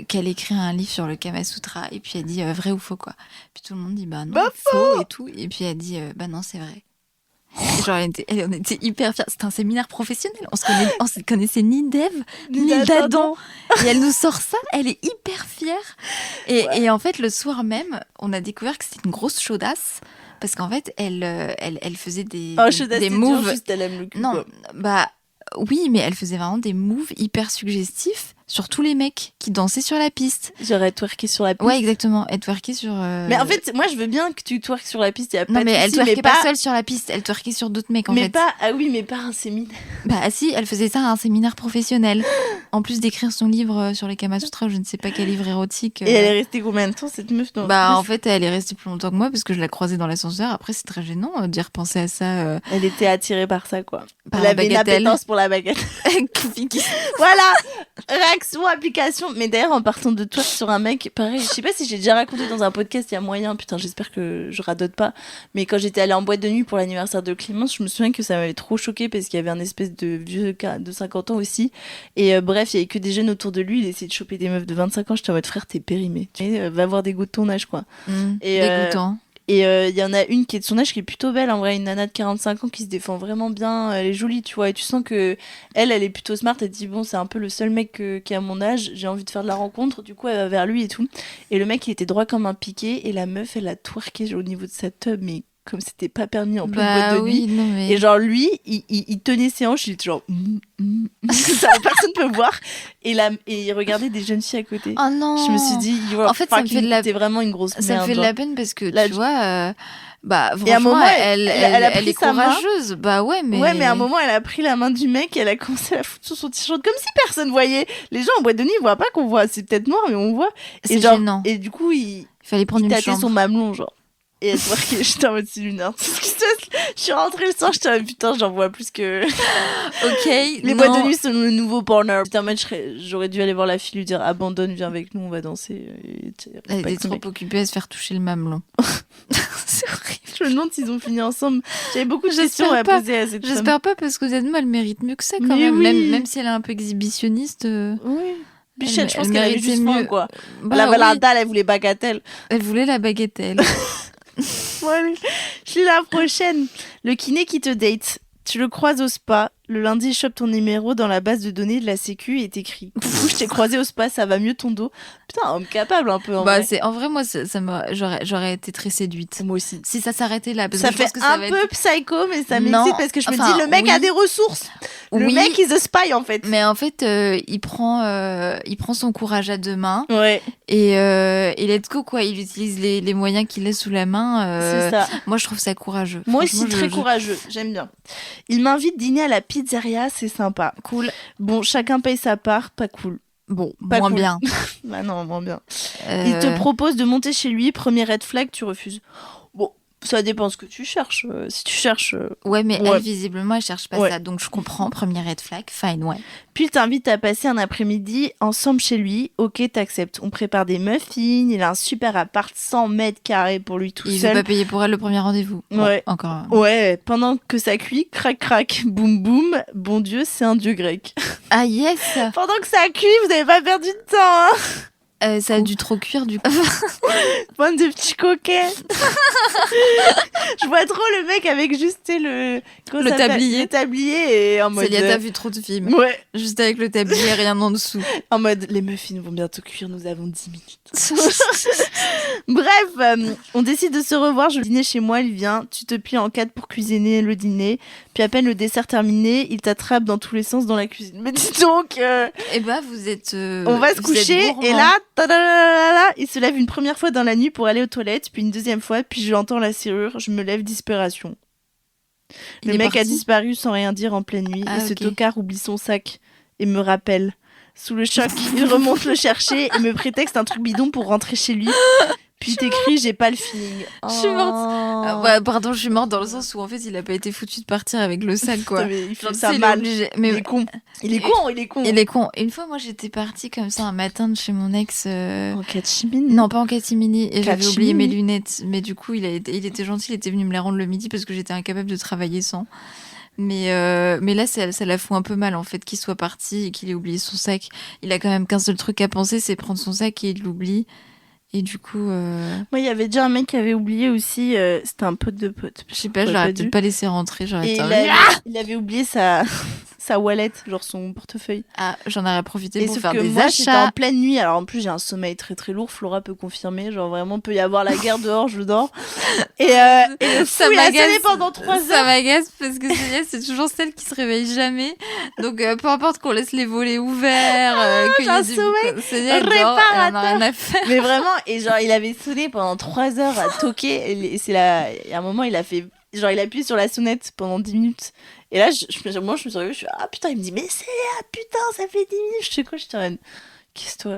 Speaker 1: qu'elle écrit un livre sur le Kama Sutra. Et puis elle dit vrai ou faux, quoi. Puis tout le monde dit bah non, faux et tout. Et puis elle dit bah non, c'est vrai. Et genre, on était hyper fiers. C'était un séminaire professionnel. On se connaissait ni d'Ève, ni d'Adam. Et elle nous sort ça. Elle est hyper fière. Et en fait, le soir même, on a découvert que c'était une grosse chaudasse. Parce qu'en fait, elle faisait des moves.
Speaker 2: Juste, elle aime le cul,
Speaker 1: non,
Speaker 2: quoi.
Speaker 1: bah oui, mais elle faisait vraiment des moves hyper suggestifs sur tous les mecs qui dansaient sur la piste.
Speaker 2: Genre elle twerkait sur la piste.
Speaker 1: Ouais, exactement. Elle twerkait sur.
Speaker 2: Mais en fait, moi je veux bien que tu twerkes sur la piste. Y a pas
Speaker 1: non, mais elle
Speaker 2: souci,
Speaker 1: twerkait pas seule sur la piste. Elle twerkait sur d'autres mecs en fait.
Speaker 2: Mais pas un séminaire.
Speaker 1: Bah si, elle faisait ça à un séminaire professionnel. En plus d'écrire son livre sur les Kama Sutra, je ne sais pas quel livre érotique.
Speaker 2: Et elle est restée combien de temps cette meuf dans
Speaker 1: en fait, elle est restée plus longtemps que moi parce que je la croisais dans l'ascenseur. Après, c'est très gênant d'y repenser à ça.
Speaker 2: Elle était attirée par ça, quoi.
Speaker 1: Par
Speaker 2: elle avait une appétence pour la baguette. Voilà, réaction, application. Mais d'ailleurs, en partant de toi sur un mec, pareil, je sais pas si j'ai déjà raconté dans un podcast, il y a moyen, putain, j'espère que je radote pas. Mais quand j'étais allée en boîte de nuit pour l'anniversaire de Clémence, je me souviens que ça m'avait trop choquée parce qu'il y avait un espèce de vieux de 50 ans aussi. Et bref, il y avait que des jeunes autour de lui, il essayait de choper des meufs de 25 ans. J'étais en mode frère, t'es périmé. Va avoir des goûts de ton âge, quoi.
Speaker 1: Dégoûtant.
Speaker 2: Et il y en a une qui est de son âge qui est plutôt belle, en vrai, une nana de 45 ans qui se défend vraiment bien, elle est jolie, tu vois, et tu sens que elle est plutôt smart, elle dit bon, c'est un peu le seul mec qui est à mon âge, j'ai envie de faire de la rencontre, du coup elle va vers lui et tout. Et le mec il était droit comme un piqué, et la meuf elle a twerké au niveau de sa teub, mais comme c'était pas permis en pleine boîte de nuit.
Speaker 1: Non, mais...
Speaker 2: Et genre lui, il tenait ses hanches, il était genre ça, personne peut voir. Et il regardait des jeunes filles à côté.
Speaker 1: Oh non.
Speaker 2: Je me suis dit,
Speaker 1: en fait, ça me fait de la...
Speaker 2: t'es vraiment une grosse merde.
Speaker 1: Ça me fait de la peine parce que tu vois, franchement,
Speaker 2: et à un moment, elle
Speaker 1: est courageuse. Bah ouais, mais.
Speaker 2: Ouais, mais à un moment, elle a pris la main du mec et elle a commencé à la foutre sur son t-shirt comme si personne voyait. Les gens en boîte de nuit, ils voient pas qu'on voit. C'est peut-être noir, mais on voit.
Speaker 1: C'est gênant.
Speaker 2: Et du coup, il
Speaker 1: fallait prendre une chambre.
Speaker 2: tâtait son mamelon, genre. Et elle twerkait, j'étais en mode c'est lunaire. Je suis rentrée le soir, j'étais en mode putain, j'en vois plus que.
Speaker 1: Ok.
Speaker 2: Les boîtes de nuit sont le nouveau porno. J'étais en mode j'aurais dû aller voir la fille, lui dire abandonne, viens avec nous, on va danser.
Speaker 1: Elle était trop occupée à se faire toucher le mamelon. C'est horrible.
Speaker 2: Je me demande s'ils ont fini ensemble. J'avais beaucoup de questions à poser à cette femme.
Speaker 1: J'espère pas parce que Zedmo, elle mérite mieux que ça quand même.
Speaker 2: Oui.
Speaker 1: Même si elle est un peu exhibitionniste.
Speaker 2: Oui. Bichette, je pense qu'elle avait juste
Speaker 1: mieux.
Speaker 2: faim, quoi. Elle avait la dalle, elle voulait bagatelle.
Speaker 1: Elle voulait la bagatelle.
Speaker 2: Bon, allez, je lis la prochaine. Le kiné qui te date. Tu le croises au spa. Le lundi, il chope ton numéro dans la base de données de la sécu et est écrit coucou, je t'ai croisé au spa, ça va mieux ton dos. Putain, homme capable un peu en vrai.
Speaker 1: En vrai, moi, j'aurais été très séduite.
Speaker 2: Moi aussi.
Speaker 1: Si ça s'arrêtait là. Parce
Speaker 2: ça
Speaker 1: que
Speaker 2: fait
Speaker 1: je pense que
Speaker 2: un peu psycho, mais ça m'excite parce que je me dis, le mec a des ressources. Le mec is a spy en fait.
Speaker 1: Mais en fait, il prend son courage à deux mains.
Speaker 2: Ouais.
Speaker 1: Et let's go, quoi. Il utilise les moyens qu'il a sous la main.
Speaker 2: C'est ça.
Speaker 1: Moi, je trouve ça courageux.
Speaker 2: Moi aussi, très courageux. J'aime bien. Il m'invite dîner à la pizzeria, c'est sympa.
Speaker 1: Cool.
Speaker 2: Bon, chacun paye sa part, pas cool.
Speaker 1: Bon, moins cool. Bien.
Speaker 2: Bah non, moins bien. Il te propose de monter chez lui, premier red flag, tu refuses. Bon, ça dépend ce que tu cherches. Si tu cherches...
Speaker 1: Ouais, mais elle, visiblement, elle cherche pas ça. Donc, je comprends. Premier red flag, fine, ouais.
Speaker 2: Puis, il t'invite à passer un après-midi ensemble chez lui. Ok, t'acceptes. On prépare des muffins. Il a un super appart, 100 mètres carrés pour lui tout seul.
Speaker 1: Il veut pas payer pour elle le premier rendez-vous.
Speaker 2: Ouais.
Speaker 1: Bon, encore.
Speaker 2: Ouais, pendant que ça cuit, crac, crac, boum, boum. Bon Dieu, c'est un dieu grec.
Speaker 1: Ah, yes.
Speaker 2: Pendant que ça cuit, vous avez pas perdu de temps, hein.
Speaker 1: Ça a dû trop cuire du coup.
Speaker 2: Bande de petits coquets. Je vois trop le mec avec juste le
Speaker 1: tablier.
Speaker 2: Le tablier et en mode.
Speaker 1: Célia, t'as vu trop de films.
Speaker 2: Ouais.
Speaker 1: Juste avec le tablier, rien en dessous.
Speaker 2: En mode, les muffins vont bientôt cuire, nous avons 10 minutes. Bref, on décide de se revoir. Je dîner chez moi, il vient. Tu te plies en quatre pour cuisiner le dîner. Puis à peine le dessert terminé, il t'attrape dans tous les sens dans la cuisine. Mais dis donc.
Speaker 1: Eh ben, vous êtes.
Speaker 2: On va se coucher et là. Il se lève une première fois dans la nuit pour aller aux toilettes, puis une deuxième fois, puis j'entends la serrure, je me lève, disparition. Le mec a disparu sans rien dire en pleine nuit, et ce tocard oublie son sac et me rappelle. Sous le choc, il remonte le chercher et me prétexte un truc bidon pour rentrer chez lui. Puis t'écris, j'ai pas le feeling.
Speaker 1: Je suis morte. Ouais, pardon, je suis morte dans le sens où en fait, il a pas été foutu de partir avec le sac, quoi.
Speaker 2: Il fait ça mal. Mais... Il est con. Il est con.
Speaker 1: Une fois, moi, j'étais partie comme ça un matin de chez mon ex.
Speaker 2: En catimini.
Speaker 1: Non, pas en catimini. Et j'avais oublié mes lunettes. Mais du coup, il était gentil, il était venu me les rendre le midi parce que j'étais incapable de travailler sans. Mais là, ça la fout un peu mal, en fait, qu'il soit parti et qu'il ait oublié son sac. Il a quand même qu'un seul truc à penser, c'est prendre son sac et il l'oublie. Et du coup...
Speaker 2: Moi, il y avait déjà un mec qui avait oublié aussi, c'était un pote de pote.
Speaker 1: Je sais pas, je l'aurais peut-être pas laissé rentrer.
Speaker 2: Il avait oublié sa wallet, genre son portefeuille.
Speaker 1: Ah, j'en aurais profité pour faire
Speaker 2: des
Speaker 1: achats.
Speaker 2: J'étais en pleine nuit, alors en plus j'ai un sommeil très très lourd, Flora peut confirmer, genre vraiment peut y avoir la guerre dehors, je dors. Et le fou, il a sonné pendant 3 heures.
Speaker 1: Ça m'agace parce que c'est toujours celle qui se réveille jamais. Donc peu importe qu'on laisse les volets ouverts,
Speaker 2: j'ai un sommeil réparateur. Mais vraiment, et genre il avait sonné pendant 3 heures à toquer, et à un moment il a fait, genre il a appuyé sur la sonnette pendant 10 minutes. Et là, moi, je me suis réveillée, je suis ah putain, il me dit, mais c'est putain, ça fait 10 minutes. Je sais quoi, je te reine. Qu'est-ce-toi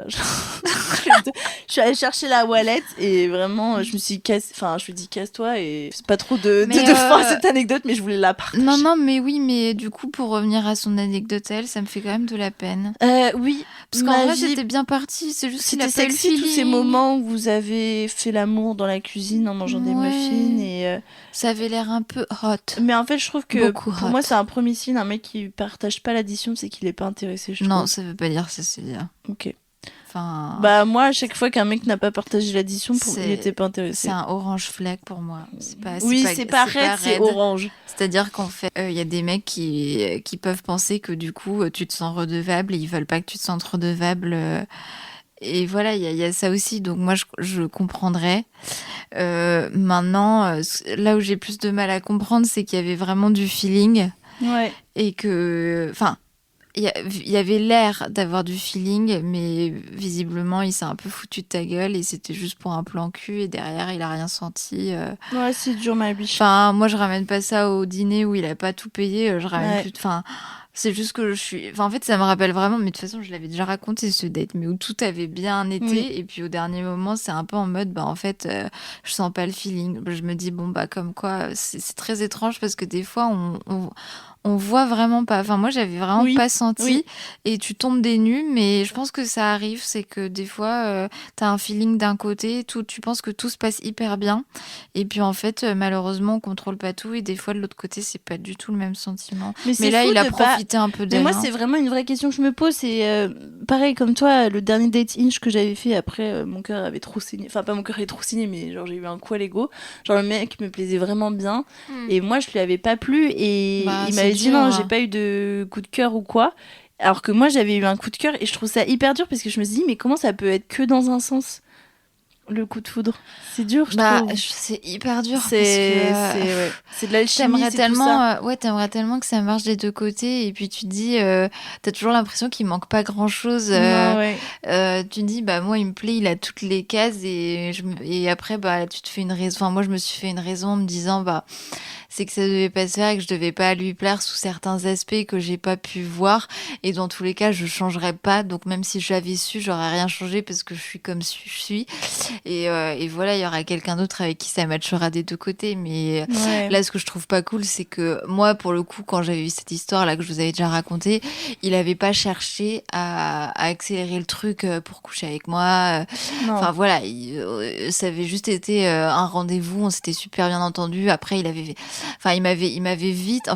Speaker 2: je suis allée chercher la wallet et vraiment, je me suis je me dis, casse-toi. Et c'est pas trop de fin à cette anecdote, mais je voulais la partager.
Speaker 1: Non, mais oui, mais du coup, pour revenir à son anecdote, ça me fait quand même de la peine.
Speaker 2: Oui.
Speaker 1: Parce qu'en vrai, c'était bien parti. C'est juste qu'il a pas eu le feeling.
Speaker 2: Tous ces moments où vous avez fait l'amour dans la cuisine en mangeant des muffins et...
Speaker 1: Ça avait l'air un peu hot.
Speaker 2: Mais en fait, je trouve que pour moi, c'est un premier signe. Un mec qui partage pas l'addition, c'est qu'il est pas intéressé, je trouve.
Speaker 1: Non, ça veut pas dire ça, c'est dire.
Speaker 2: Ok.
Speaker 1: Enfin...
Speaker 2: Bah moi, à chaque fois qu'un mec n'a pas partagé l'addition, il était pas intéressé.
Speaker 1: C'est un orange flag pour moi. C'est pas
Speaker 2: red, c'est orange.
Speaker 1: C'est-à-dire qu'en fait, il y a des mecs qui peuvent penser que du coup, tu te sens redevable et ils veulent pas que tu te sentes redevable. Et voilà, il y a ça aussi. Donc moi, je comprendrais. Maintenant, là où j'ai plus de mal à comprendre, c'est qu'il y avait vraiment du feeling.
Speaker 2: Ouais.
Speaker 1: Et que... Enfin... Il y avait l'air d'avoir du feeling, mais visiblement, il s'est un peu foutu de ta gueule et c'était juste pour un plan cul et derrière, il a rien senti.
Speaker 2: Ouais, c'est dur, ma biche.
Speaker 1: Enfin, moi, je ramène pas ça au dîner où il a pas tout payé. Je ramène plus... Enfin, c'est juste que je suis... Enfin, en fait, ça me rappelle vraiment... Mais de toute façon, je l'avais déjà raconté, ce date, mais où tout avait bien été. Oui. Et puis, au dernier moment, c'est un peu en mode... en fait, je sens pas le feeling. Je me dis, comme quoi... C'est très étrange parce que des fois, on voit vraiment pas. Enfin, moi, j'avais vraiment pas senti. Oui. Et tu tombes des nues, mais je pense que ça arrive. C'est que des fois, t'as un feeling d'un côté, tu penses que tout se passe hyper bien. Et puis, en fait, malheureusement, on contrôle pas tout. Et des fois, de l'autre côté, c'est pas du tout le même sentiment. Mais là, il a profité un peu d'elle.
Speaker 2: Mais moi, c'est vraiment une vraie question que je me pose. C'est pareil, comme toi, le dernier date Inch que j'avais fait après, mon cœur avait trop saigné. Enfin, pas mon cœur avait trop saigné, mais genre, j'ai eu un coup à l'ego. Genre, le mec me plaisait vraiment bien. Et moi, je lui avais pas plu. Et il m'avait dit non, j'ai pas eu de coup de cœur ou quoi. Alors que moi, j'avais eu un coup de cœur et je trouve ça hyper dur parce que je me suis dit, mais comment ça peut être que dans un sens, le coup de foudre? C'est dur, je trouve.
Speaker 1: C'est hyper dur.
Speaker 2: C'est de l'alchimie.
Speaker 1: T'aimerais tellement que ça marche des deux côtés et puis tu te dis, t'as toujours l'impression qu'il manque pas grand chose. Tu te dis, moi, il me plaît, il a toutes les cases et après, tu te fais une raison. Enfin, moi, je me suis fait une raison en me disant, c'est que ça devait pas se faire et que je devais pas lui plaire sous certains aspects que j'ai pas pu voir. Et dans tous les cas, je changerais pas. Donc même si j'avais su, j'aurais rien changé parce que je suis comme je suis. Et voilà, il y aura quelqu'un d'autre avec qui ça matchera des deux côtés. Mais là, ce que je trouve pas cool, c'est que moi, pour le coup, quand j'avais eu cette histoire-là que je vous avais déjà racontée, il avait pas cherché à accélérer le truc pour coucher avec moi. Enfin voilà, ça avait juste été un rendez-vous. On s'était super bien entendu. Après, il m'avait vite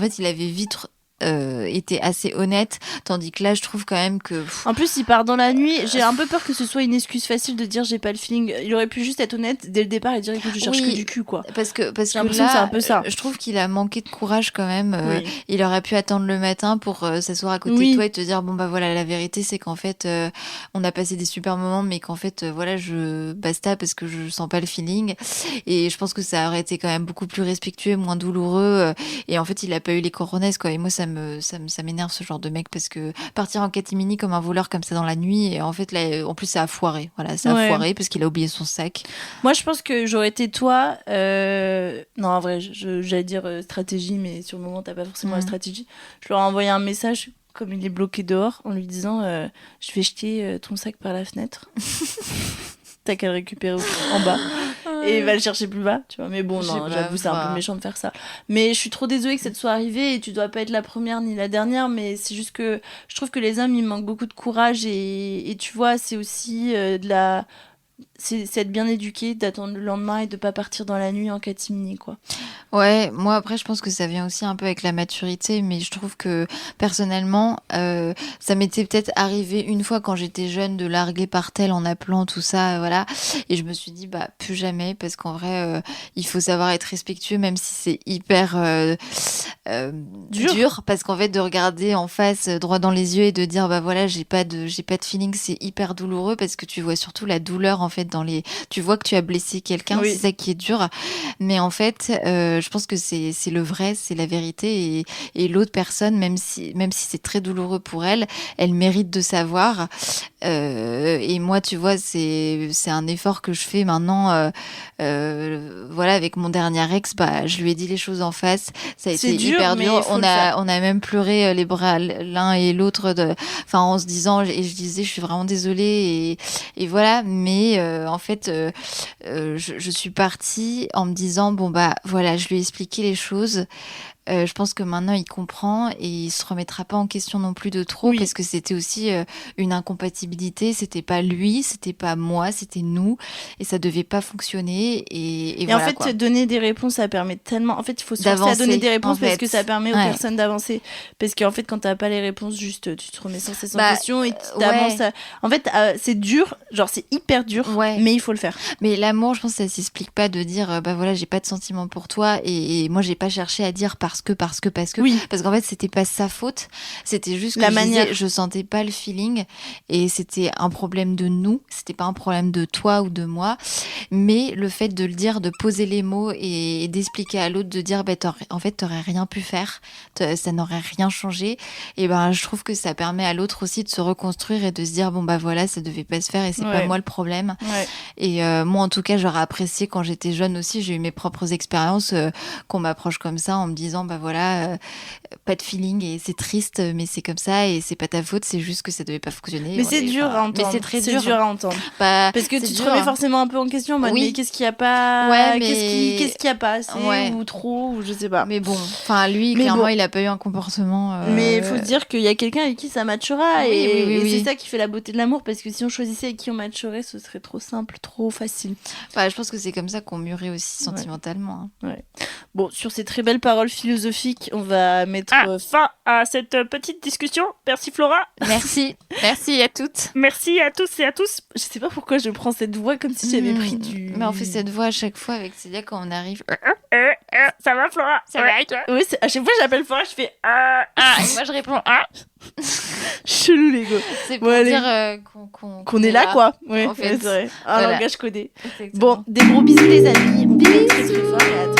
Speaker 1: été assez honnête, tandis que là je trouve quand même que
Speaker 2: en plus il part dans la nuit. J'ai un peu peur que ce soit une excuse facile de dire j'ai pas le feeling. Il aurait pu juste être honnête dès le départ et dire écoute, je cherche que du cul, quoi.
Speaker 1: Parce que là
Speaker 2: c'est un peu ça.
Speaker 1: Je trouve qu'il a manqué de courage quand même. Il aurait pu attendre le matin pour s'asseoir à côté de toi et te dire voilà, la vérité c'est qu'en fait on a passé des super moments mais qu'en fait basta parce que je sens pas le feeling. Et je pense que ça aurait été quand même beaucoup plus respectueux, moins douloureux. Et en fait il a pas eu les coronesses, quoi. Et moi ça m'énerve ce genre de mec parce que partir en catimini comme un voleur comme ça dans la nuit, et en fait là en plus ça a foiré. Voilà, ça a foiré parce qu'il a oublié son sac.
Speaker 2: Moi je pense que j'aurais été toi, non en vrai j'allais dire stratégie, mais sur le moment t'as pas forcément la stratégie. Je leur ai envoyé un message comme il est bloqué dehors en lui disant je vais jeter ton sac par la fenêtre. t'as qu'à le récupérer en bas. Et va le chercher plus bas, tu vois. Mais bon, non, j'avoue, c'est un peu méchant de faire ça. Mais je suis trop désolée que ça te soit arrivé et tu dois pas être la première ni la dernière, mais c'est juste que je trouve que les hommes, ils manquent beaucoup de courage et tu vois, c'est aussi de la... C'est être bien éduqué, d'attendre le lendemain et de pas partir dans la nuit en catimini, quoi.
Speaker 1: Ouais, moi après je pense que ça vient aussi un peu avec la maturité, mais je trouve que personnellement, ça m'était peut-être arrivé une fois quand j'étais jeune de larguer par tel en appelant tout ça, voilà. Et je me suis dit bah plus jamais parce qu'en vrai, il faut savoir être respectueux même si c'est hyper dur, parce qu'en fait de regarder en face droit dans les yeux et de dire bah voilà j'ai pas de feeling, c'est hyper douloureux parce que tu vois surtout la douleur en fait tu vois que tu as blessé quelqu'un, c'est ça qui est dur, mais en fait je pense que c'est le vrai, c'est la vérité et l'autre personne même si c'est très douloureux pour elle mérite de savoir et moi tu vois c'est un effort que je fais maintenant voilà avec mon dernier ex, bah je lui ai dit les choses en face, ça a été hyper dur, on a même pleuré les bras l'un et l'autre enfin en se disant et je disais je suis vraiment désolée et voilà, mais en fait je suis partie en me disant bon bah voilà, je lui ai expliqué les choses. Je pense que maintenant il comprend et il se remettra pas en question non plus de trop parce que c'était aussi une incompatibilité, c'était pas lui, c'était pas moi, c'était nous et ça devait pas fonctionner et voilà,
Speaker 2: en fait
Speaker 1: quoi.
Speaker 2: Donner des réponses ça permet tellement, en fait il faut se forcer à donner des réponses parce que ça permet aux personnes d'avancer, parce qu'en fait quand t'as pas les réponses juste tu te remets sans cesse en question et t'avances en fait c'est dur, genre c'est hyper dur mais il faut le faire.
Speaker 1: Mais l'amour je pense que ça s'explique pas de dire bah voilà j'ai pas de sentiments pour toi et moi j'ai pas cherché à dire parce que parce qu'en fait c'était pas sa faute, c'était juste que je sentais pas le feeling et c'était un problème de nous, c'était pas un problème de toi ou de moi, mais le fait de le dire, de poser les mots et d'expliquer à l'autre, de dire bah en fait t'aurais rien pu faire, ça n'aurait rien changé, et ben je trouve que ça permet à l'autre aussi de se reconstruire et de se dire bon bah voilà ça devait pas se faire et c'est pas moi le problème. Et moi en tout cas j'aurais apprécié quand j'étais jeune aussi, j'ai eu mes propres expériences qu'on m'approche comme ça en me disant bah voilà pas de feeling et c'est triste mais c'est comme ça et c'est pas ta faute, c'est juste que ça devait pas fonctionner.
Speaker 2: Mais c'est dur à entendre.
Speaker 1: Mais c'est très
Speaker 2: dur à entendre.
Speaker 1: Bah,
Speaker 2: parce que tu te remets forcément un peu en question en mode mais qu'est-ce qu'il y a pas, qu'est-ce qu'il y a pas assez ou trop ou je sais pas.
Speaker 1: Mais bon, enfin lui clairement il a pas eu un comportement
Speaker 2: mais il faut se dire qu'il y a quelqu'un avec qui ça matchera et c'est ça qui fait la beauté de l'amour, parce que si on choisissait avec qui on matcherait ce serait trop simple, trop facile.
Speaker 1: Bah je pense que c'est comme ça qu'on mûrit aussi sentimentalement.
Speaker 2: Bon, sur ces très belles paroles philosophiques, on va mettre
Speaker 3: fin à cette petite discussion. Merci Flora.
Speaker 1: Merci à toutes.
Speaker 3: Merci à tous et à tous.
Speaker 2: Je sais pas pourquoi je prends cette voix comme si j'avais pris du...
Speaker 1: Mais on fait cette voix à chaque fois avec Célia quand on arrive.
Speaker 3: Ça va Flora?
Speaker 1: Ça va et toi?
Speaker 2: Oui, à chaque fois j'appelle Flora, je fais
Speaker 1: et moi je réponds
Speaker 2: chelou les gars.
Speaker 1: C'est pour dire
Speaker 2: qu'on est là quoi. Ouais,
Speaker 1: en fait,
Speaker 2: c'est vrai. Un langage codé.
Speaker 1: Exactement.
Speaker 2: Bon, des gros bisous les amis. On vous aime très très fort et à